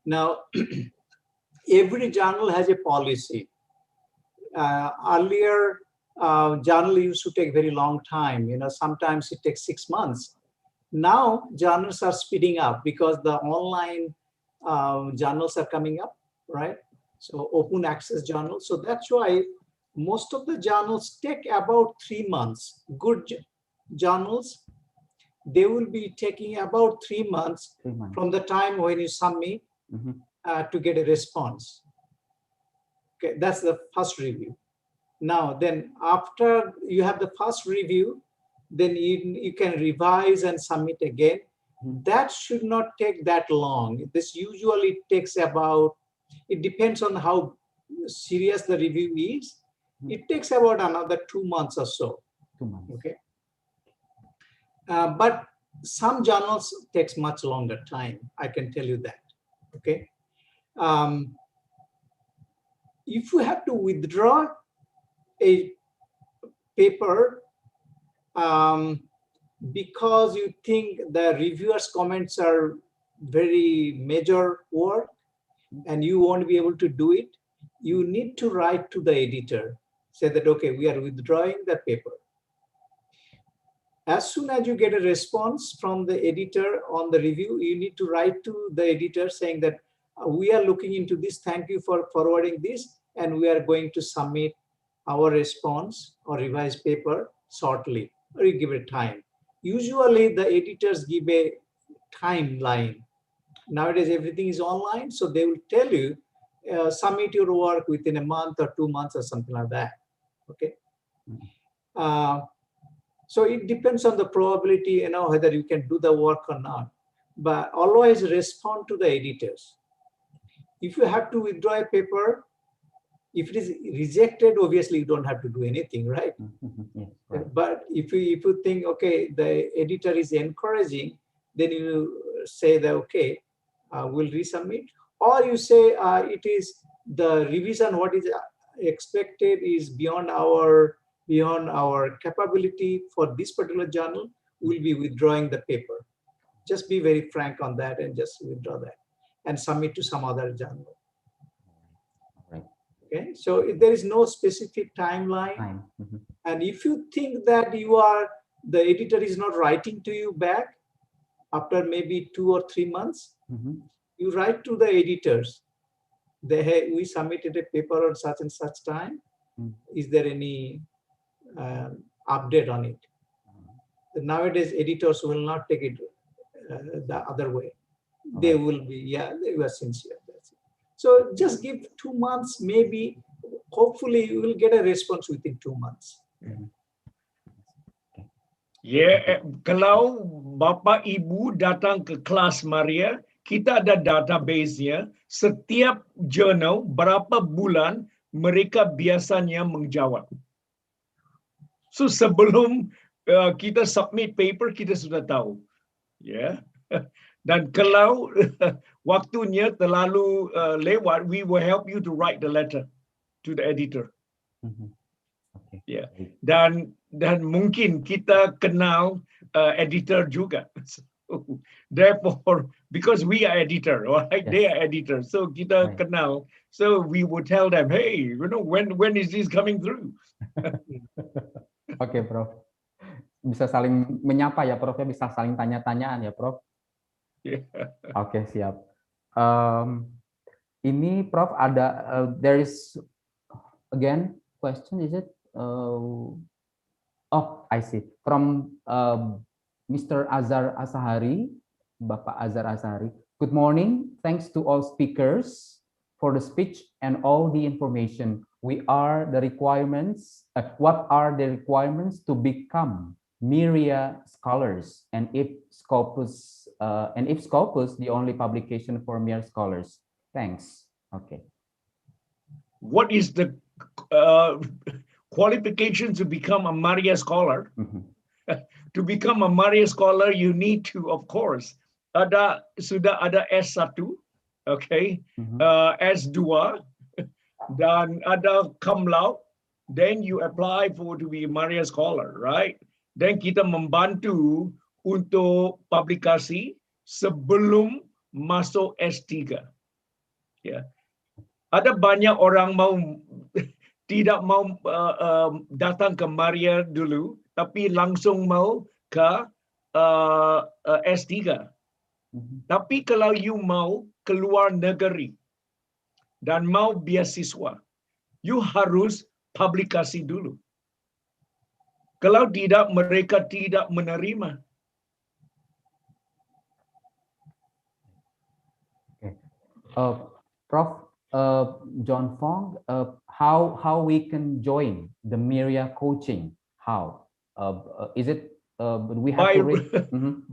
Now, every journal has a policy. Earlier, journal used to take very long time. Sometimes it takes 6 months. Now, journals are speeding up because the online journals are coming up, right? So open access journals. So that's why most of the journals take about 3 months. Good journals, they will be taking about 3 months, from the time when you submit to get a response. Okay, that's the first review. Now, then after you have the first review, then you can revise and submit again. That should not take that long. This usually takes about, it depends on how serious the review is. It takes about another 2 months or so. 2 months. Okay. But some journals takes much longer time. I can tell you that. Okay. If you have to withdraw a paper because you think the reviewer's comments are very major work and you won't be able to do it, you need to write to the editor, say that, okay, we are withdrawing the paper. As soon as you get a response from the editor on the review, you need to write to the editor saying that we are looking into this, thank you for forwarding this, and we are going to submit our response or revised paper shortly, or you give it time. Usually the editors give a timeline. Nowadays everything is online, so they will tell you, submit your work within a month or 2 months or something like that. Okay. So it depends on the probability, whether you can do the work or not. But always respond to the editors. If you have to withdraw a paper, if it is rejected, obviously you don't have to do anything, right? Yeah, right. But if you think, okay, the editor is encouraging, then you say that, okay, we'll resubmit. Or you say it is the revision, what is expected is beyond our capability for this particular journal. will be withdrawing the paper. Just be very frank on that and just withdraw that and submit to some other journal. Right. Okay, so there is no specific timeline. And if you think that the editor is not writing to you back after maybe 2 or 3 months, you write to the editors. We submitted a paper on such and such time. Is there any update on it? Nowadays, editors will not take it the other way. They will be, they were sincere. That's it. So just give 2 months, maybe. Hopefully, you will get a response within 2 months. Kalau Bapak Ibu datang ke kelas Meria, kita ada database-nya. Setiap jurnal berapa bulan mereka biasanya menjawab. So sebelum kita submit paper, kita sudah tahu. Dan kalau waktunya terlalu lewat, we will help you to write the letter to the editor. Dan mungkin kita kenal editor juga. So, therefore, because we are editor, right? They are editor, so kita kenal. So we would tell them, hey, when is this coming through? Oke, Prof. Bisa saling menyapa ya, Prof. Ya, bisa saling tanya-tanyaan ya, Prof. Oke, siap. Ini, Prof, ada there is again question, is it? I see. From Mr. Azahari, Bapak Azahari. Good morning. Thanks to all speakers for the speech and all the information. What are the requirements to become Meria scholars? And if Scopus, the only publication for Meria scholars? Thanks. Okay. What is the qualifications to become a Meria scholar? To become a Meria scholar, you need to, of course, sudah ada S1, okay, S2, dan ada cum laude, then you apply to be a Meria scholar, right? Dan kita membantu untuk publikasi sebelum masuk S3. Ada banyak orang tidak mau datang ke Meria dulu, tapi langsung mau ke S3. Tapi kalau you mau keluar negeri dan mau beasiswa, you harus publikasi dulu. Kalau tidak, mereka tidak menerima. Prof, John Vong, how we can join the Meria coaching? How is it? We have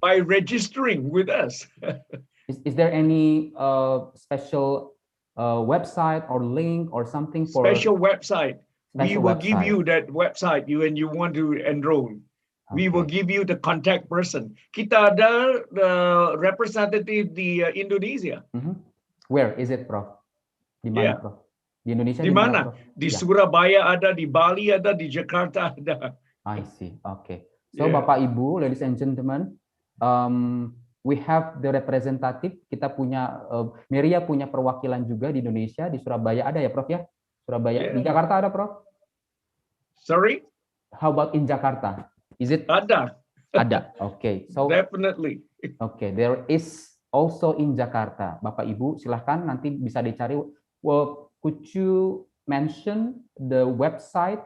by registering with us. Is there any special website or link or something for special website? We will give you that website. When you want to enroll, we will give you the contact person. Kita ada representative di Indonesia. Where is it, Prof? Di mana, Prof? Di Indonesia di mana? Di Surabaya ada, di Bali ada, di Jakarta ada. I see. Okay. So Bapak Ibu, ladies and gentlemen, we have the representative. Kita punya Meria punya perwakilan juga di Indonesia, di Surabaya ada ya, Prof ya? Surabaya. Di Jakarta ada, Prof? Sorry? How about in Jakarta? Is it? Ada. Ada. Okay. So definitely. Okay, there is also in Jakarta. Bapak Ibu, silahkan nanti bisa dicari. Well, could you mention the website,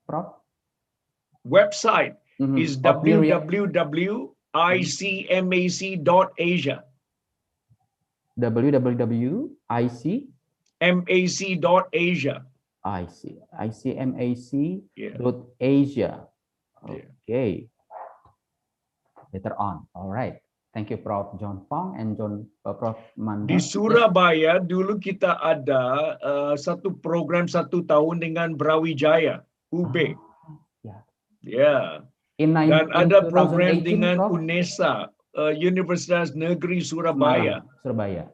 Prof? Website is www.icmac.asia. www.icmac.asia. I see. ICMAC.asia. Okay. Later on. All right. Thank you, Prof. John Vong and Prof. Mandal. Di Surabaya dulu kita ada satu program 1 tahun dengan Brawijaya, UB. Dan ada program dengan Prof? UNESA, Universitas Negeri Surabaya. Surabaya.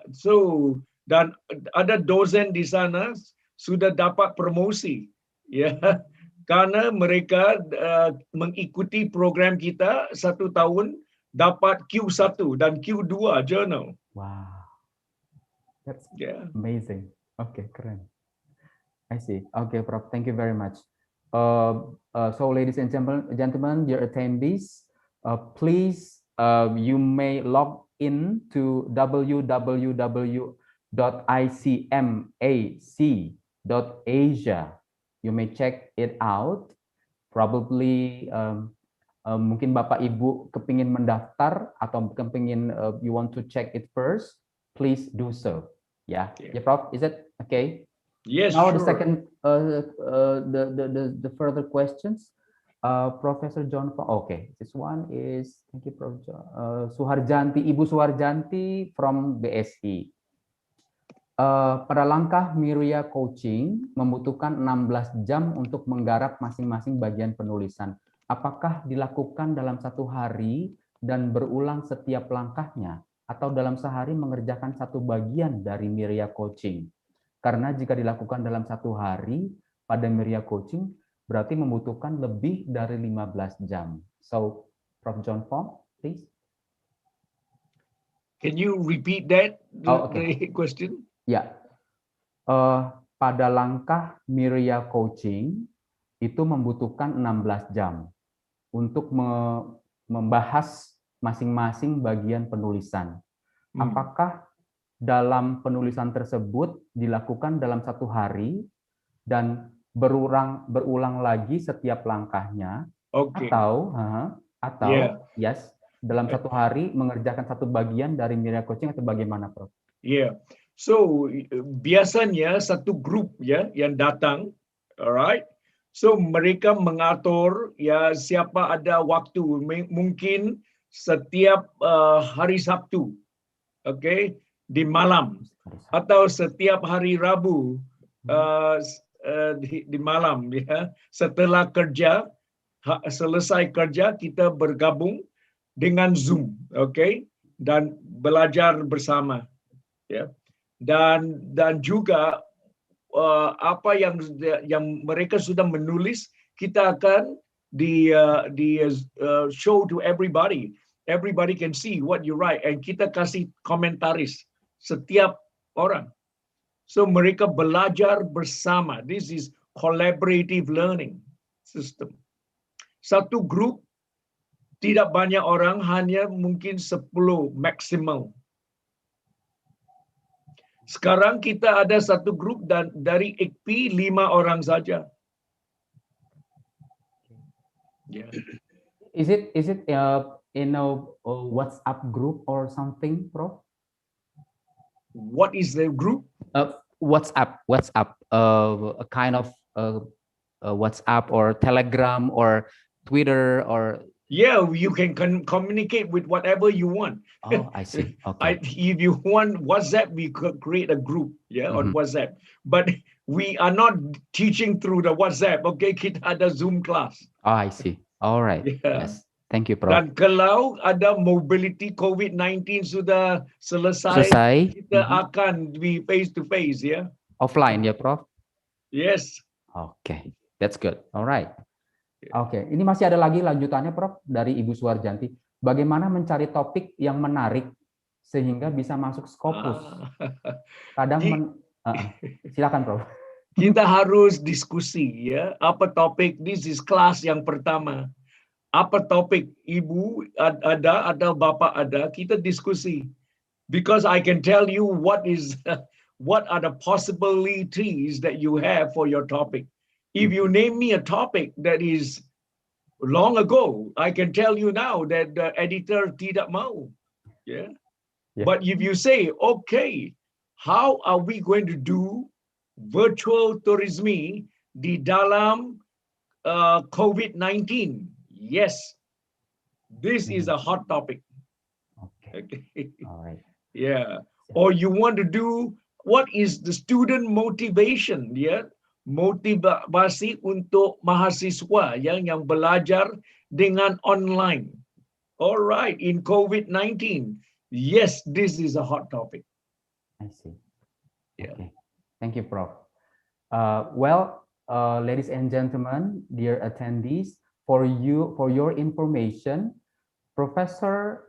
So dan ada dosen di sana sudah dapat promosi, karena mereka mengikuti program kita 1 tahun dapat Q1 dan Q2 journal. Wow, that's Yeah. amazing. Okay, keren. I see. Okay, Prof. Thank you very much. So, ladies and gentlemen, dear attendees, please, you may log in to www.icmac.asia. You may check it out. Probably, mungkin Bapak Ibu kepingin mendaftar atau kepingin you want to check it first, please do so. Yeah, yeah, Prof. Is it okay? Yes, Now sure. the second, the further questions, Professor John. Okay, this one is thank you, Prof. Suharjanti, Ibu Suharjanti from BSI. Pada langkah Meria coaching membutuhkan 16 jam untuk menggarap masing-masing bagian penulisan. Apakah dilakukan dalam 1 hari dan berulang setiap langkahnya, atau dalam sehari mengerjakan 1 bagian dari Meria coaching? Karena jika dilakukan dalam 1 hari pada Meria coaching, berarti membutuhkan lebih dari 15 jam. So, Prof. John Vong, please. Can you repeat that, the question? Ya, pada langkah Meria coaching itu membutuhkan 16 jam untuk membahas masing-masing bagian penulisan. Apakah dalam penulisan tersebut dilakukan dalam 1 hari dan berulang lagi setiap langkahnya, atau yes, dalam 1 hari mengerjakan 1 bagian dari Meria coaching, atau bagaimana, Prof? Yeah, so biasanya 1 grup ya yang datang, alright. So mereka mengatur ya siapa ada waktu, mungkin setiap hari Sabtu, okay, di malam, atau setiap hari Rabu di malam ya. Setelah kerja, selesai kerja, kita bergabung dengan Zoom, okay, dan belajar bersama ya. Dan juga apa yang mereka sudah menulis, kita akan show to everybody. Everybody can see what you write, and kita kasih komentaris setiap orang. So mereka belajar bersama. This is collaborative learning system. 1 grup tidak banyak orang, hanya mungkin 10 maksimal. Sekarang kita ada 1 grup dan dari ICPI 5 orang saja. Yeah. Is it in a WhatsApp group or something, Prof? What is the group? WhatsApp, a kind of WhatsApp or Telegram or Twitter or. Yeah, you can communicate with whatever you want. Oh, I see. Okay. If you want WhatsApp, we could create a group, on WhatsApp. But we are not teaching through the WhatsApp. Okay, kita ada Zoom class. Oh, I see. All right. Yeah. Yes. Thank you, Prof. Dan kalau ada mobility COVID-19 sudah selesai, kita akan be face to face, ya. Offline, ya, Prof? Yes. Okay, that's good. All right. Oke, ini masih ada lagi lanjutannya, Prof, dari Ibu Suharjanti. Bagaimana mencari topik yang menarik sehingga bisa masuk Scopus? Kadang silakan, Prof. Kita harus diskusi, ya. Apa topik? This is kelas yang pertama. Apa topik? Ibu ada atau Bapak ada? Kita diskusi. Because I can tell you what are the possibilities that you have for your topic. If you name me a topic that is long ago, I can tell you now that the editor tidak mau. Yeah. But if you say, okay, how are we going to do virtual tourism di dalam COVID-19? Yes, this is a hot topic. Okay. All right. Yeah. Or you want to do what is the student motivation? Yeah. Motivasi untuk mahasiswa yang belajar dengan online. All right, in COVID-19. Yes, this is a hot topic. I see. Yeah. Okay. Thank you, Prof. Well, ladies and gentlemen, dear attendees, for your information, Professor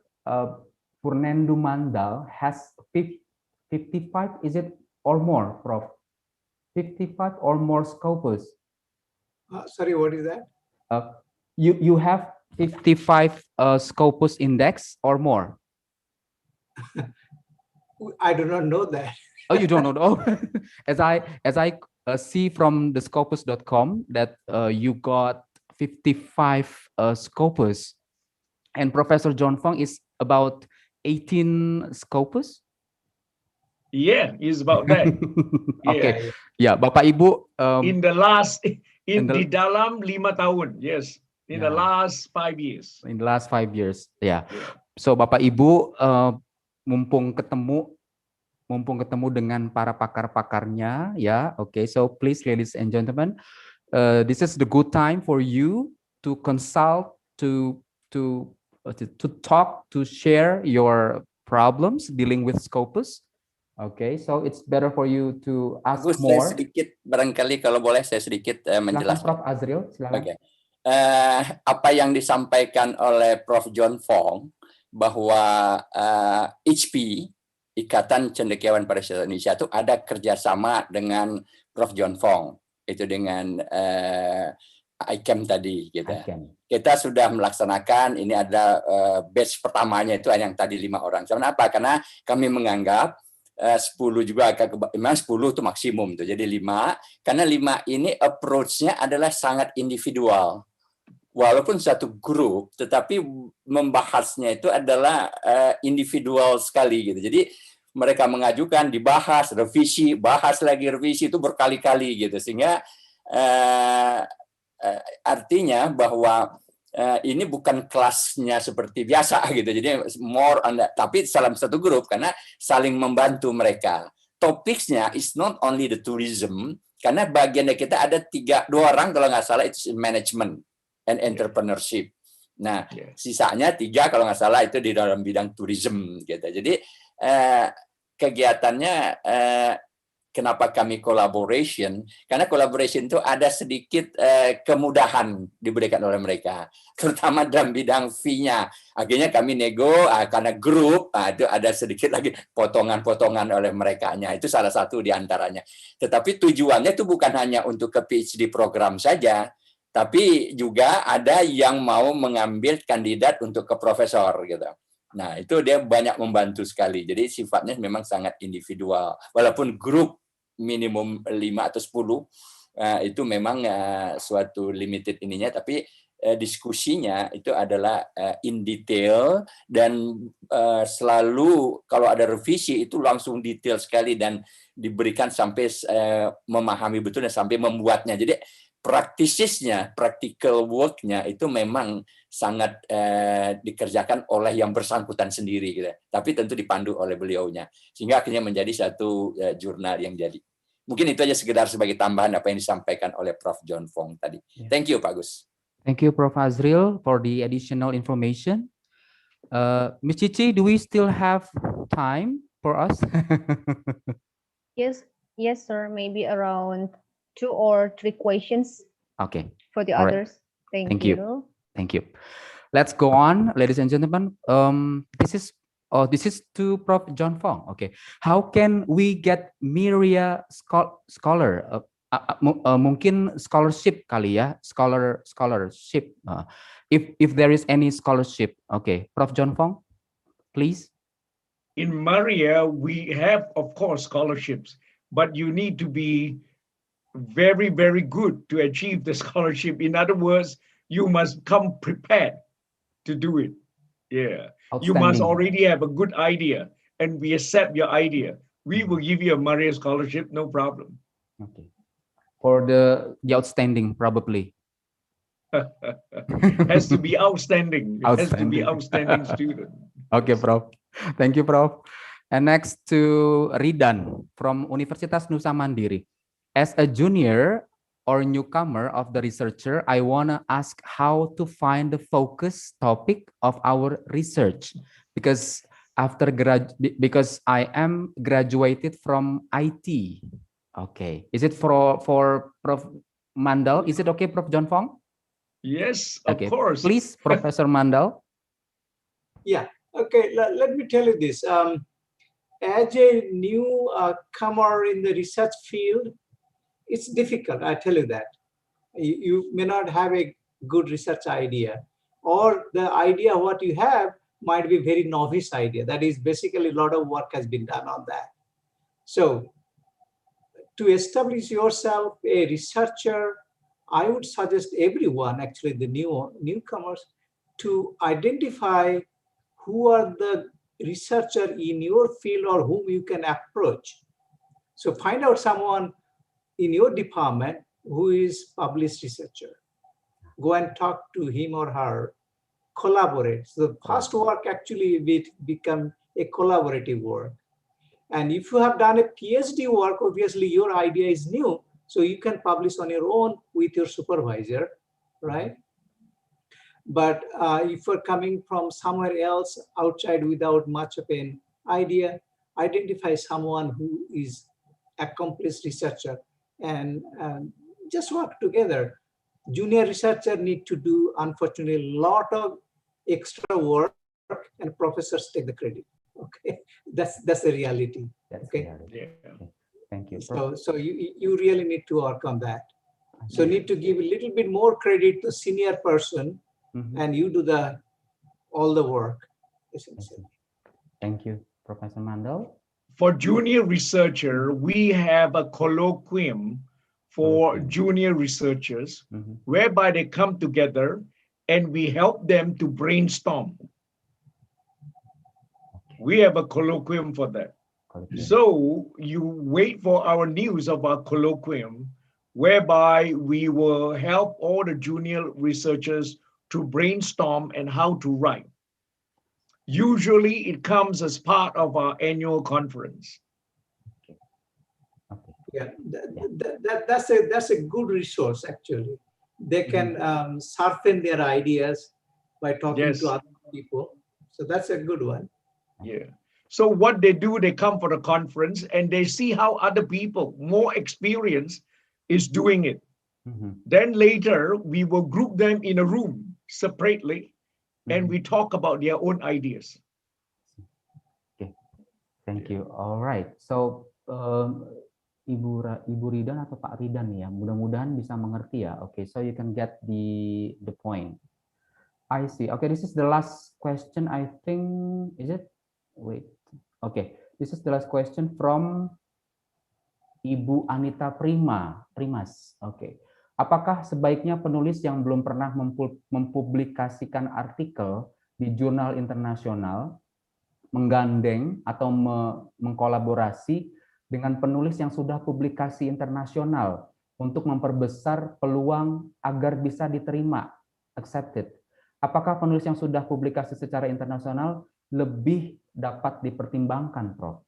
Purnendu Mandal has 55, is it or more, Prof? 55 or more Scopus. Sorry, what is that? You have 55 Scopus index or more. I do not know that. Oh, you don't know? Oh, as I see from the Scopus.com that you got 55 Scopus, and Professor John Vong is about 18 Scopus. Yeah, it's about that. Okay, yeah, Bapak Ibu. In the last, di dalam 5 tahun, yes, in the last 5 years. In the last 5 years, yeah. So Bapak Ibu, mumpung ketemu dengan para pakar-pakarnya, ya. Okay, so please, ladies and gentlemen, this is the good time for you to consult, to talk, to share your problems dealing with Scopus. Okay, so it's better for you to ask more. Saya sedikit, barangkali kalau boleh saya sedikit menjelaskan. Prof Azril, silakan. Okay. Apa yang disampaikan oleh Prof John Vong bahwa ICPI, Ikatan Cendekiawan Pariwisata Indonesia, itu ada kerjasama dengan Prof John Vong, itu dengan ICAM tadi, gitu. Kita sudah melaksanakan, ini ada batch pertamanya itu yang tadi 5 orang. Kenapa? Karena kami menganggap 10 juga, memang 10 itu maksimum tuh, jadi 5, karena 5 ini approach-nya adalah sangat individual. Walaupun satu grup, tetapi membahasnya itu adalah individual sekali gitu. Jadi mereka mengajukan, dibahas, revisi, bahas lagi revisi itu berkali-kali gitu. Sehingga artinya bahwa ini bukan kelasnya seperti biasa gitu. Jadi more on that, tapi dalam satu grup karena saling membantu mereka. Topiknya is not only the tourism, karena bagiannya kita ada 2 orang kalau nggak salah itu management and entrepreneurship. Nah, sisanya 3 kalau nggak salah itu di dalam bidang tourism gitu. Jadi kegiatannya kenapa kami collaboration? Karena collaboration itu ada sedikit kemudahan diberikan oleh mereka, terutama dalam bidang fee-nya. Akhirnya kami nego karena grup, itu ada sedikit lagi potongan-potongan oleh mereka-nya. Itu salah satu di antaranya. Tetapi tujuannya itu bukan hanya untuk ke PhD program saja, tapi juga ada yang mau mengambil kandidat untuk ke profesor gitu. Nah, itu dia banyak membantu sekali. Jadi sifatnya memang sangat individual. Walaupun grup minimum 5 atau 10 itu memang suatu limited ininya, tapi diskusinya itu adalah in detail dan selalu kalau ada revisi itu langsung detail sekali dan diberikan sampai memahami betul dan sampai membuatnya. Jadi praktisisnya, practical work-nya itu memang sangat dikerjakan oleh yang bersangkutan sendiri, gitu. Tapi tentu dipandu oleh beliaunya, sehingga akhirnya menjadi satu jurnal yang jadi. Mungkin itu aja sekedar sebagai tambahan apa yang disampaikan oleh Prof John Vong tadi. Thank you, Pak Gus. Thank you, Prof Azril, for the additional information. Ms. Cici, do we still have time for us? Yes, sir. Maybe around 2 or 3 questions. Okay. For the All others. Right. Thank you. Thank you. Let's go on, ladies and gentlemen. This is to Prof John Vong. Okay. How can we get Meria scholar? Mungkin scholarship kali ya, scholarship. If there is any scholarship. Okay, Prof John Vong, please. In Meria, we have, of course, scholarships, but you need to be very, very good to achieve the scholarship. In other words, you must come prepared to do it. Yeah. You must already have a good idea, and we accept your idea. We will give you a Meria scholarship, no problem. Okay. For the outstanding, probably. Has to be outstanding. Has to be outstanding student. Okay, Prof. Thank you, Prof. And next to Ridan from Universitas Nusa Mandiri. As a junior or newcomer of the researcher, I want to ask how to find the focus topic of our research, because because I am graduated from IT. Okay, is it for Prof Mandal. Is it okay, Prof. John Vong? Yes, of Okay, course. please, Professor Mandal. Yeah, okay, let me tell you this. As a new comer in the research field, it's difficult, I tell you that. You may not have a good research idea, or the idea what you have might be very novice idea. That is basically a lot of work has been done on that. So to establish yourself a researcher, I would suggest everyone, actually the newcomers, to identify who are the researcher in your field or whom you can approach. So find out someone in your department who is published researcher. Go and talk to him or her, collaborate. So the first work actually will become a collaborative work. And if you have done a PhD work, obviously your idea is new, so you can publish on your own with your supervisor, right? But if you're coming from somewhere else outside without much of an idea, identify someone who is accomplished researcher and just work together. Junior researcher need to do, unfortunately, a lot of extra work, and professors take the credit. Okay, that's the reality. That's okay. reality. Yeah. Okay. Thank you. So you really need to work on that. So need to give a little bit more credit to senior person, and you do all the work, essentially. Thank you, Professor Mandal. For junior researcher, we have a colloquium for junior researchers, whereby they come together and we help them to brainstorm. We have a colloquium for that. So you wait for our news of our colloquium, whereby we will help all the junior researchers to brainstorm and how to write. Usually it comes as part of our annual conference. Yeah, that's a good resource, actually. They can sharpen their ideas by talking to other people. So that's a good one. Yeah. So what they do, they come for the conference and they see how other people, more experienced, is doing it. Then later, we will group them in a room separately and we talk about their own ideas. Okay, thank you. All right. So, Ibu Ridan atau Pak Ridan ya, mudah-mudahan bisa mengerti ya. Okay, so you can get the point. I see. Okay, this is the last question. I think, is it? Wait. Okay, this is the last question from Ibu Anita Primas. Okay. Apakah sebaiknya penulis yang belum pernah mempublikasikan artikel di jurnal internasional menggandeng atau mengkolaborasi dengan penulis yang sudah publikasi internasional untuk memperbesar peluang agar bisa diterima, accepted? Apakah penulis yang sudah publikasi secara internasional lebih dapat dipertimbangkan, Prof?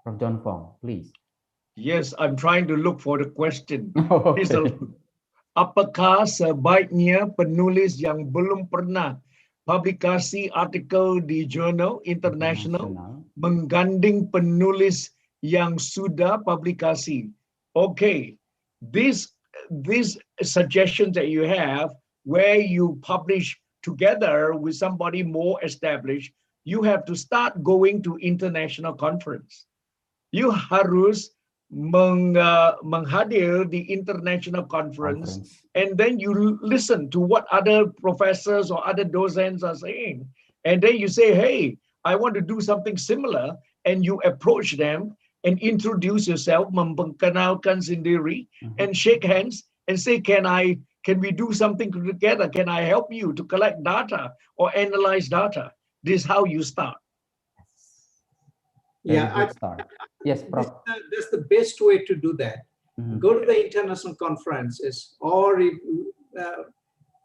Prof. John Vong, please. Yes, I'm trying to look for the question. Okay. Apakah sebaiknya penulis yang belum pernah publikasi artikel di jurnal internasional menggandeng penulis yang sudah publikasi? Okay, these suggestions that you have, where you publish together with somebody more established, you have to start going to international conference. You harus menghadir the international conference, and then you listen to what other professors or other docents are saying, and then you say, hey, I want to do something similar, and you approach them and introduce yourself, memperkenalkan sendiri, and shake hands and say, can we do something together? Can I help you to collect data or analyze data? This is how you start. Yeah, yes, Prof. That's the best way to do that. Go to the international conferences, or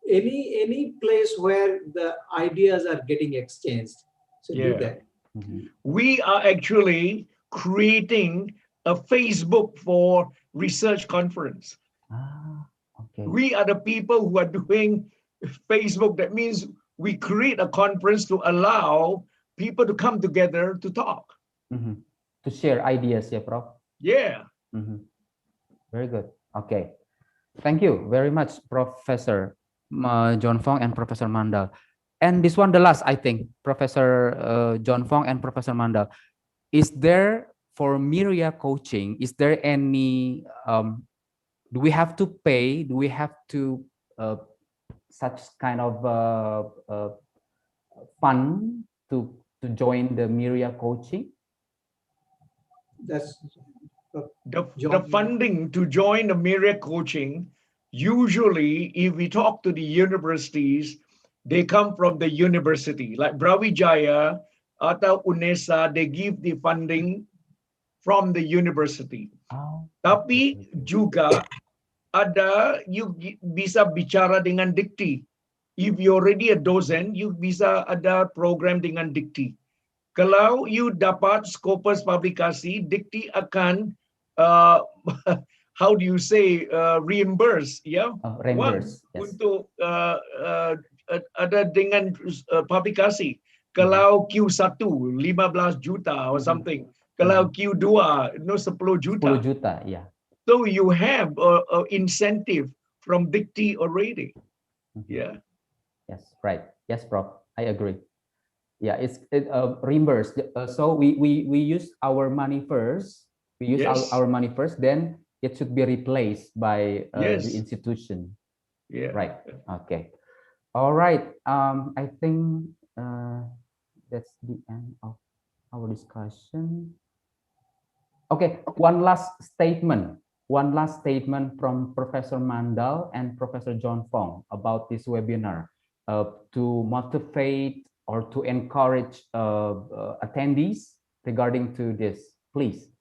any place where the ideas are getting exchanged. So do that. We are actually creating a Facebook for research conference. Okay. We are the people who are doing Facebook. That means we create a conference to allow people to come together to talk. To share ideas, yeah, Prof? Yeah. Very good. Okay. Thank you very much, Professor John Vong and Professor Mandal. And this one, the last, I think, Professor John Vong and Professor Mandal. Is there, for Meria coaching, is there any, do we have to pay, do we have to such kind of fund to join the Meria coaching? That's The funding to join the Meria coaching, usually if we talk to the universities, they come from the university. Like Brawijaya atau UNESA, they give the funding from the university. Oh, Tapi juga ada, you bisa bicara dengan dikti. If you're already a dosen, you bisa ada program dengan dikti. Kalau you dapat Scopus publikasi, dikti akan how do you say reimburse, ya? Reimburse, yes. Untuk ada dengan publikasi. Kalau Q1 15 juta or something. Kalau Q2 10 juta. 10 juta, yeah. So you have a incentive from dikti already. Yeah. Yes, right. Yes, Prof. I agree. Yeah, it's reimbursed. So we use our money first. We use Yes. our money first, then it should be replaced by Yes. the institution. Yeah. Right. Okay. All right. I think that's the end of our discussion. Okay. One last statement from Professor Mandal and Professor John Vong about this webinar to motivate or to encourage attendees regarding to this, please.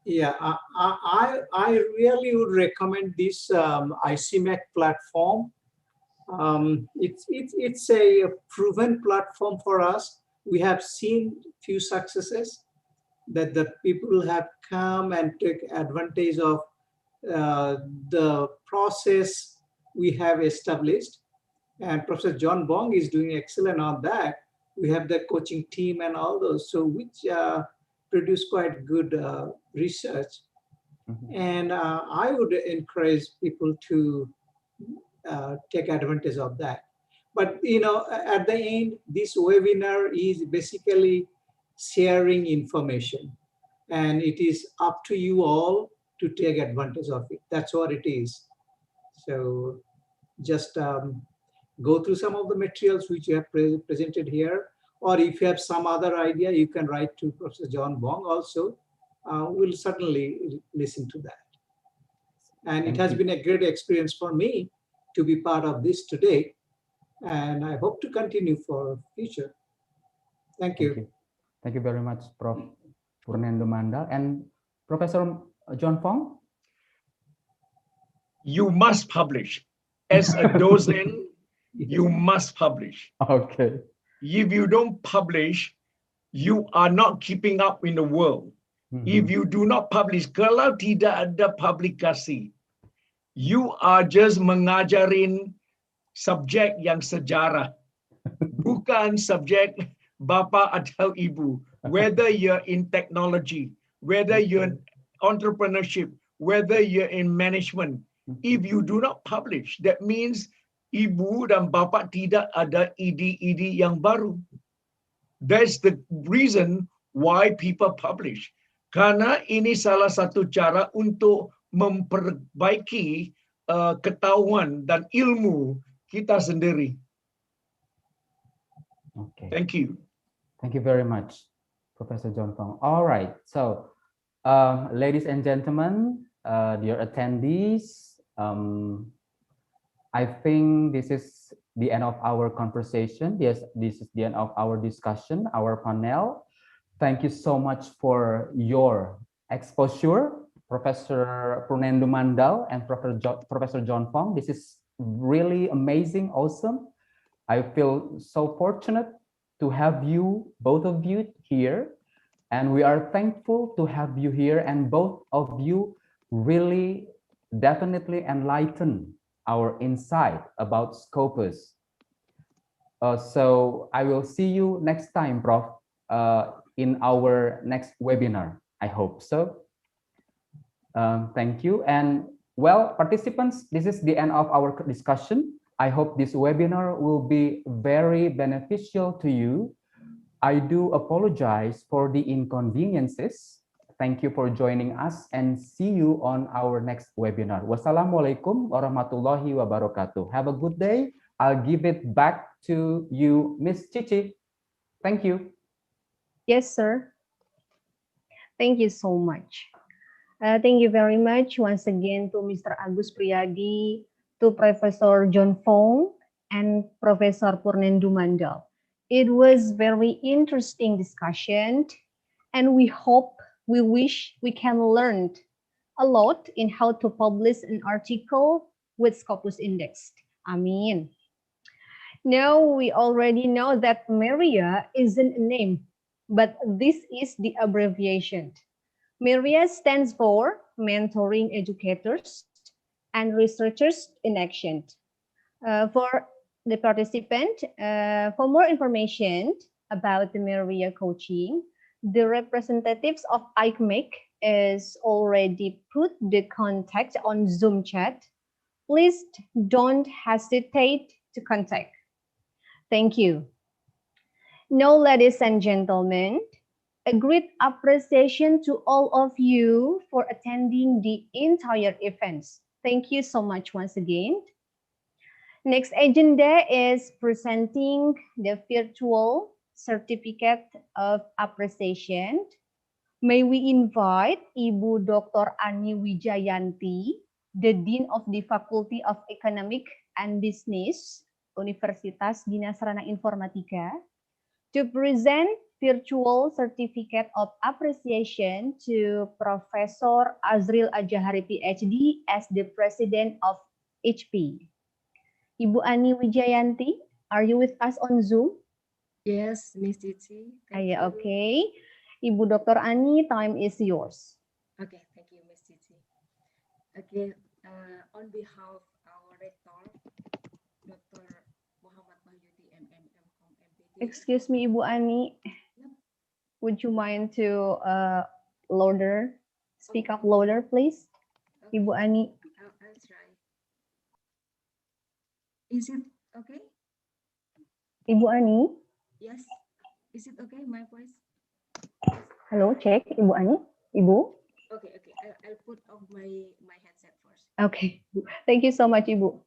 Yeah, I really would recommend this ICMAC platform. It's a proven platform for us. We have seen few successes that the people have come and take advantage of the process we have established. And Professor John Vong is doing excellent on that. We have the coaching team and all those, so which produce quite good research. And I would encourage people to take advantage of that. But at the end, this webinar is basically sharing information, and it is up to you all to take advantage of it. That's what it is. So just go through some of the materials which you have presented here, or if you have some other idea, you can write to Professor John Vong also. We'll certainly listen to that. And it has been a great experience for me to be part of this today, and I hope to continue for future. Thank you. Thank you very much, Prof. Purnendu Mandal and Professor John Vong. You must publish. As a docent, you must publish. Okay. If you don't publish, you are not keeping up in the world. If you do not publish, kalau tidak ada publikasi, you are just mengajarin subjek yang sejarah, bukan subjek bapa atau ibu. Whether you're in technology, whether you're in entrepreneurship, whether you're in management, if you do not publish, that means ibu dan bapa tidak ada ide-ide yang baru. That's the reason why people publish. Karena ini salah satu cara untuk memperbaiki ketahuan dan ilmu kita sendiri. Okay. Thank you. Thank you very much, Professor John Vong. All right. So, ladies and gentlemen, dear attendees, I think this is the end of our conversation. Yes, this is the end of our discussion, our panel. Thank you so much for your exposure, Professor Purnendu Mandal and Professor John Vong. This is really amazing, awesome. I feel so fortunate to have you, both of you here. And we are thankful to have you here, and both of you really definitely enlighten our insight about Scopus. So I will see you next time, Prof, in our next webinar. I hope so. Thank you. And well, participants, this is the end of our discussion. I hope this webinar will be very beneficial to you. I do apologize for the inconveniences. Thank you for joining us and see you on our next webinar. Wassalamualaikum warahmatullahi wabarakatuh. Have a good day. I'll give it back to you, Miss Cici. Thank you. Yes, sir. Thank you so much. Thank you very much once again to Mr. Agus Priyadi, to Professor John Vong, and Professor Purnendu Mandal. It was very interesting discussion, and we wish we can learn a lot in how to publish an article with Scopus Index. Amin. Now we already know that Meria isn't a name, but this is the abbreviation. Meria stands for Mentoring Educators and Researchers in Action. For the participant, for more information about the Meria coaching, the representatives of ICMIC is already put the contact on Zoom chat. Please don't hesitate to contact. Thank you. Now, ladies and gentlemen, a great appreciation to all of you for attending the entire events. Thank you so much once again. Next agenda is presenting the virtual certificate of appreciation. May we invite Ibu Dr. Ani Wijayanti, the Dean of the Faculty of Economic and Business, Universitas Bina Sarana Informatika, to present virtual certificate of appreciation to Professor Azril Azahari Ph.D. as the President of ICPI. Ibu Ani Wijayanti, are you with us on Zoom? Yes, Miss Cici. Okay. Ibu Dr. Ani, time is yours. Okay, thank you, Miss Cici. Okay, on behalf of our rector, Dr. Muhammad Wahyudi, MMM.Com, MPD. Excuse me, Ibu Ani. Would you mind to speak up louder, please? Okay. Ibu Ani. I'll try. Is it okay? Ibu Ani? Yes. Is it okay, my voice? Hello, check. Ibu Ani? Ibu? Okay. I'll put off my headset first. Okay. Thank you so much, Ibu.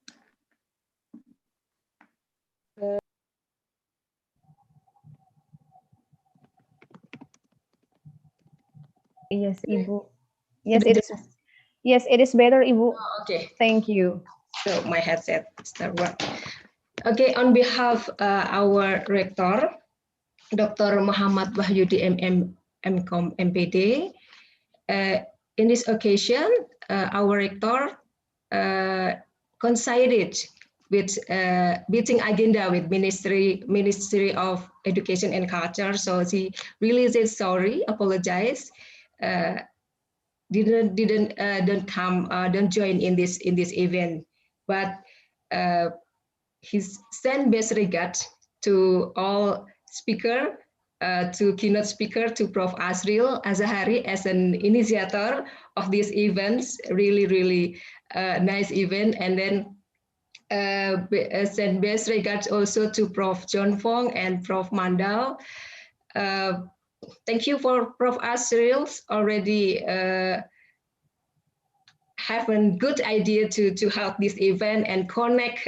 Yes, Ibu. Yes, it is. Yes, it is better, Ibu. Oh, okay. Thank you. So my headset start work. Okay, on behalf our rector, Dr. Muhammad Wahyudi, MMM.Com, MPD. In this occasion, our rector coincided with meeting agenda with Ministry of Education and Culture. So she really said sorry, apologize. Don't join in this event, but he sent best regards to all speaker, to keynote speaker, to Prof. Azahari as an initiator of these events. Really nice event. And then send best regards also to Prof. John Vong and Prof. Mandal. Thank you for Prof. Azril already have a good idea to help this event and connect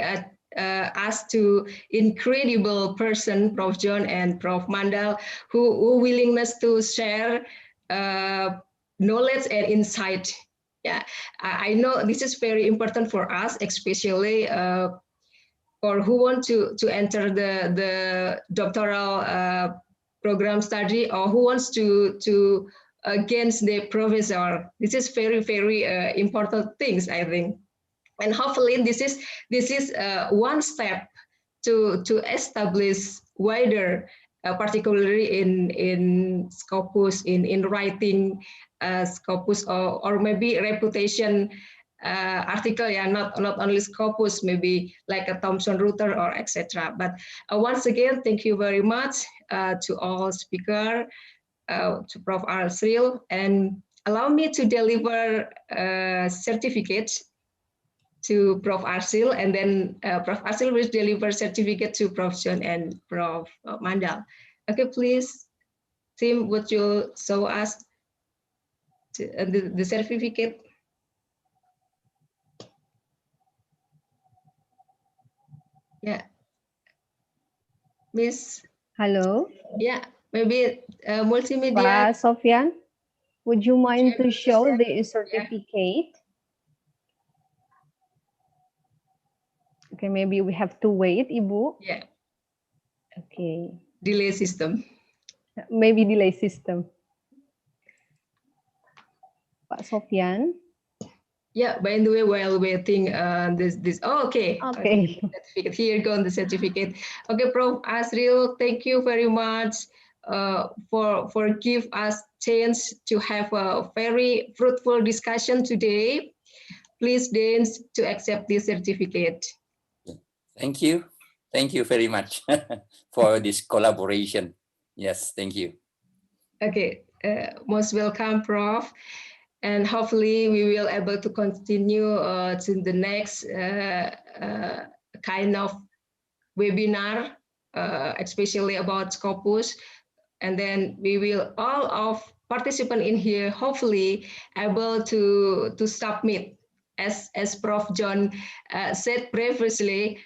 us to incredible person, Prof. John and Prof. Mandal, who willingness to share knowledge and insight. Yeah, I know this is very important for us, especially for who want to enter the doctoral program study, or who wants to against the professor. This is very important things, I think, and hopefully this is one step to establish wider, particularly in Scopus, in writing Scopus, or maybe reputation article, yeah, not only Scopus, maybe like a Thomson Reuters or etc. But once again, thank you very much to all speaker, to Prof. Azril, and allow me to deliver certificates to Prof. Azril, and then Prof. Azril will deliver certificate to Prof. John and Prof. Mandal. Okay, please, Tim, would you show us the certificate? Yeah, Miss. Hello, Yeah, maybe multimedia. Pak Sofyan. Would you mind to able to show share? the certificate? Okay, maybe we have to wait, Ibu. Yeah, Okay, delay system. maybe delay system. Pak Sofyan. Yeah, by the way, while waiting, okay. Okay. Certificate, here go the certificate. Okay, Prof. Azril, thank you very much for give us chance to have a very fruitful discussion today. Please dance to accept this certificate. Thank you. Thank you very much for this collaboration. Yes, thank you. Okay, most welcome, Prof. And hopefully we will able to continue to the next kind of webinar, especially about Scopus. And then we will all of participants in here hopefully able to submit, as Prof. John said previously,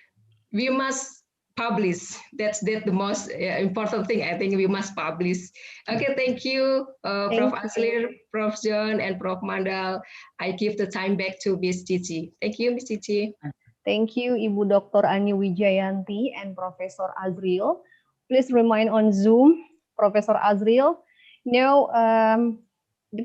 we must publish. That's the most important thing. I think we must publish. Okay, thank you, Prof. Azril, Prof. John, and Prof. Mandal. I give the time back to Ms. Cici. Thank you, Ms. Cici. Thank you, Ibu Dr. Ani Wijayanti and Professor Azril. Please remain on Zoom, Professor Azril. Now,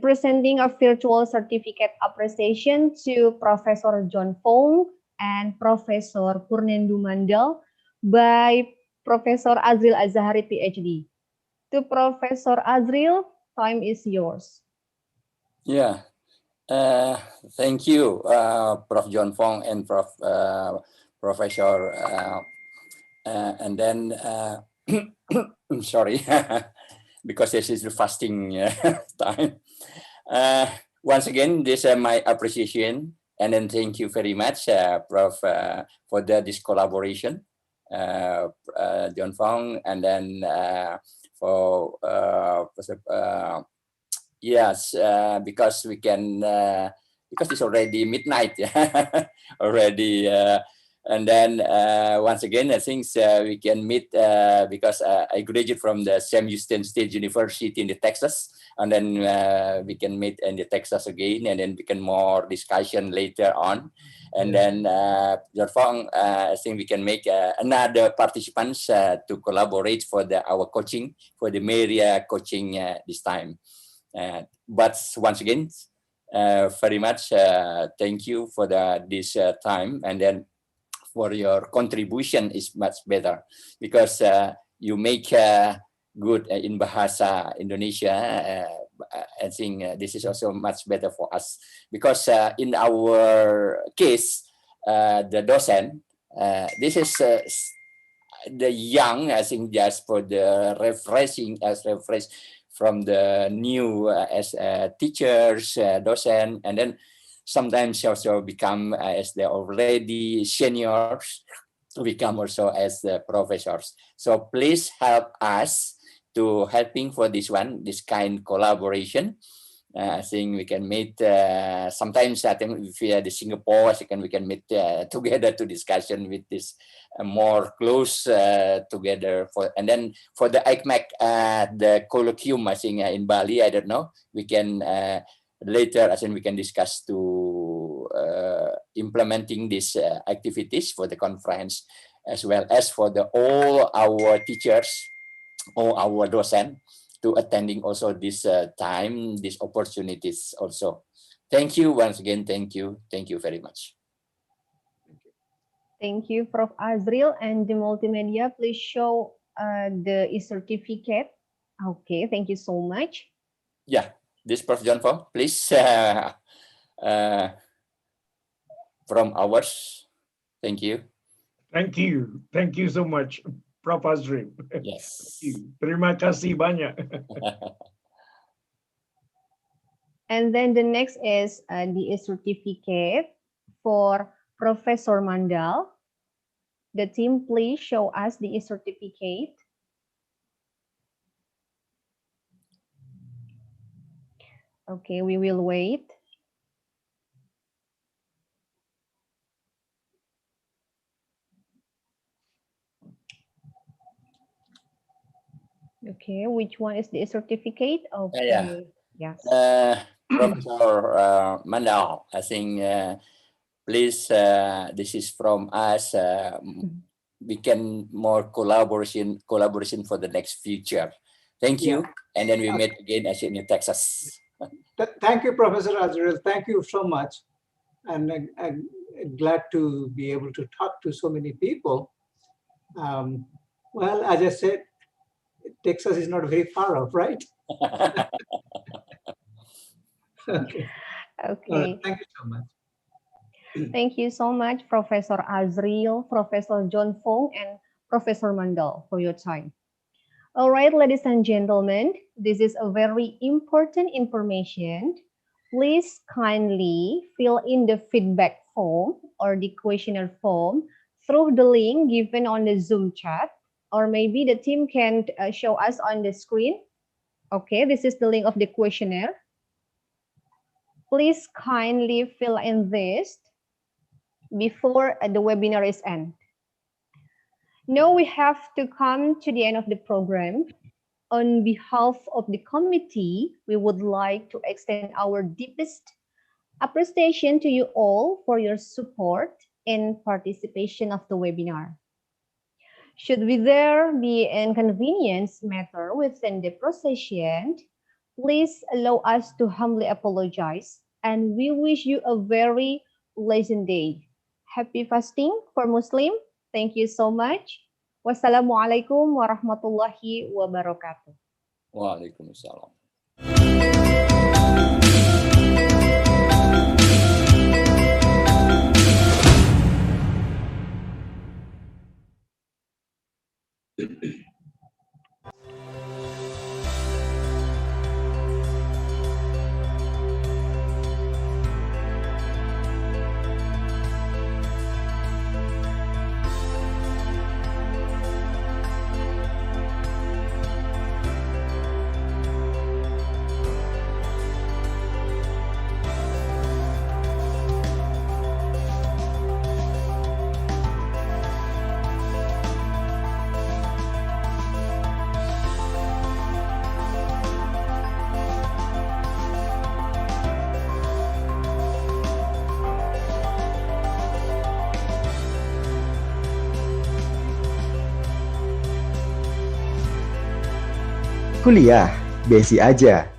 presenting a virtual certificate appreciation to Professor John Vong and Professor Purnendu Mandal by Professor Azril Azahari, Ph.D. To Professor Azril, time is yours. Yeah, thank you, Prof. John Vong and Professor. And then, I'm sorry, because this is the fasting time. Once again, this is my appreciation. And then thank you very much, Prof, for this collaboration. John Vong, and then for yes, because we can because it's already midnight already, and then once again I think we can meet because I graduated from the Sam Houston State University in the Texas, and then we can meet in the Texas again, and then we can more discussion later on. And then, John Vong, I think we can make another participants to collaborate for our coaching, for the Meria coaching this time. But once again, very much thank you for this time, and then for your contribution is much better because you make good in Bahasa Indonesia. I think this is also much better for us because in our case, the docent, this is the young, I think just for the refreshing from the new as teachers, docent, and then sometimes also become as they're already seniors to become also as the professors. So please help us to helping for this one, this kind collaboration. I think we can meet sometimes. I think via the Singapore, we can meet together to discussion with this more close together. And then for the ICMAC, the colloquium, I think in Bali, I don't know. We can later, I think we can discuss to implementing these activities for the conference, as well as for all our teachers, all our docent, to attending also this time, these opportunities also. Thank you once again. Thank you very much. Thank you, Prof. Azril, and the multimedia. Please show the e-certificate. Okay, thank you so much. Yeah, this Prof. John Vong, please. From ours. Thank you. Thank you. Thank you so much, Prof. Azril. Yes. Terima kasih banyak. And then the next is the certificate for Professor Mandal. The team, please show us the certificate. Okay, we will wait. Okay, which one is the certificate? Okay, yes. Professor Mandal, I think please, this is from us. We can more collaboration for the next future. Thank you. And then we meet again in Texas. Thank you, Professor Azril. Thank you so much. And I'm glad to be able to talk to so many people. Well, as I said, Texas is not very far off, right? Okay. Thank you so much. Thank you so much, Professor Azril, Professor John Vong, and Professor Mandal for your time. All right, ladies and gentlemen, this is a very important information. Please kindly fill in the feedback form or the questionnaire form through the link given on the Zoom chat, or maybe the team can show us on the screen. Okay, this is the link of the questionnaire. Please kindly fill in this before the webinar is end. Now we have to come to the end of the program. On behalf of the committee, we would like to extend our deepest appreciation to you all for your support and participation of the webinar. Should there be inconvenience matter within the procession, please allow us to humbly apologize, and we wish you a very pleasant day. Happy fasting for Muslim. Thank you so much. Wassalamualaikum warahmatullahi wabarakatuh. Waalaikumsalam. Kuliah BSI aja.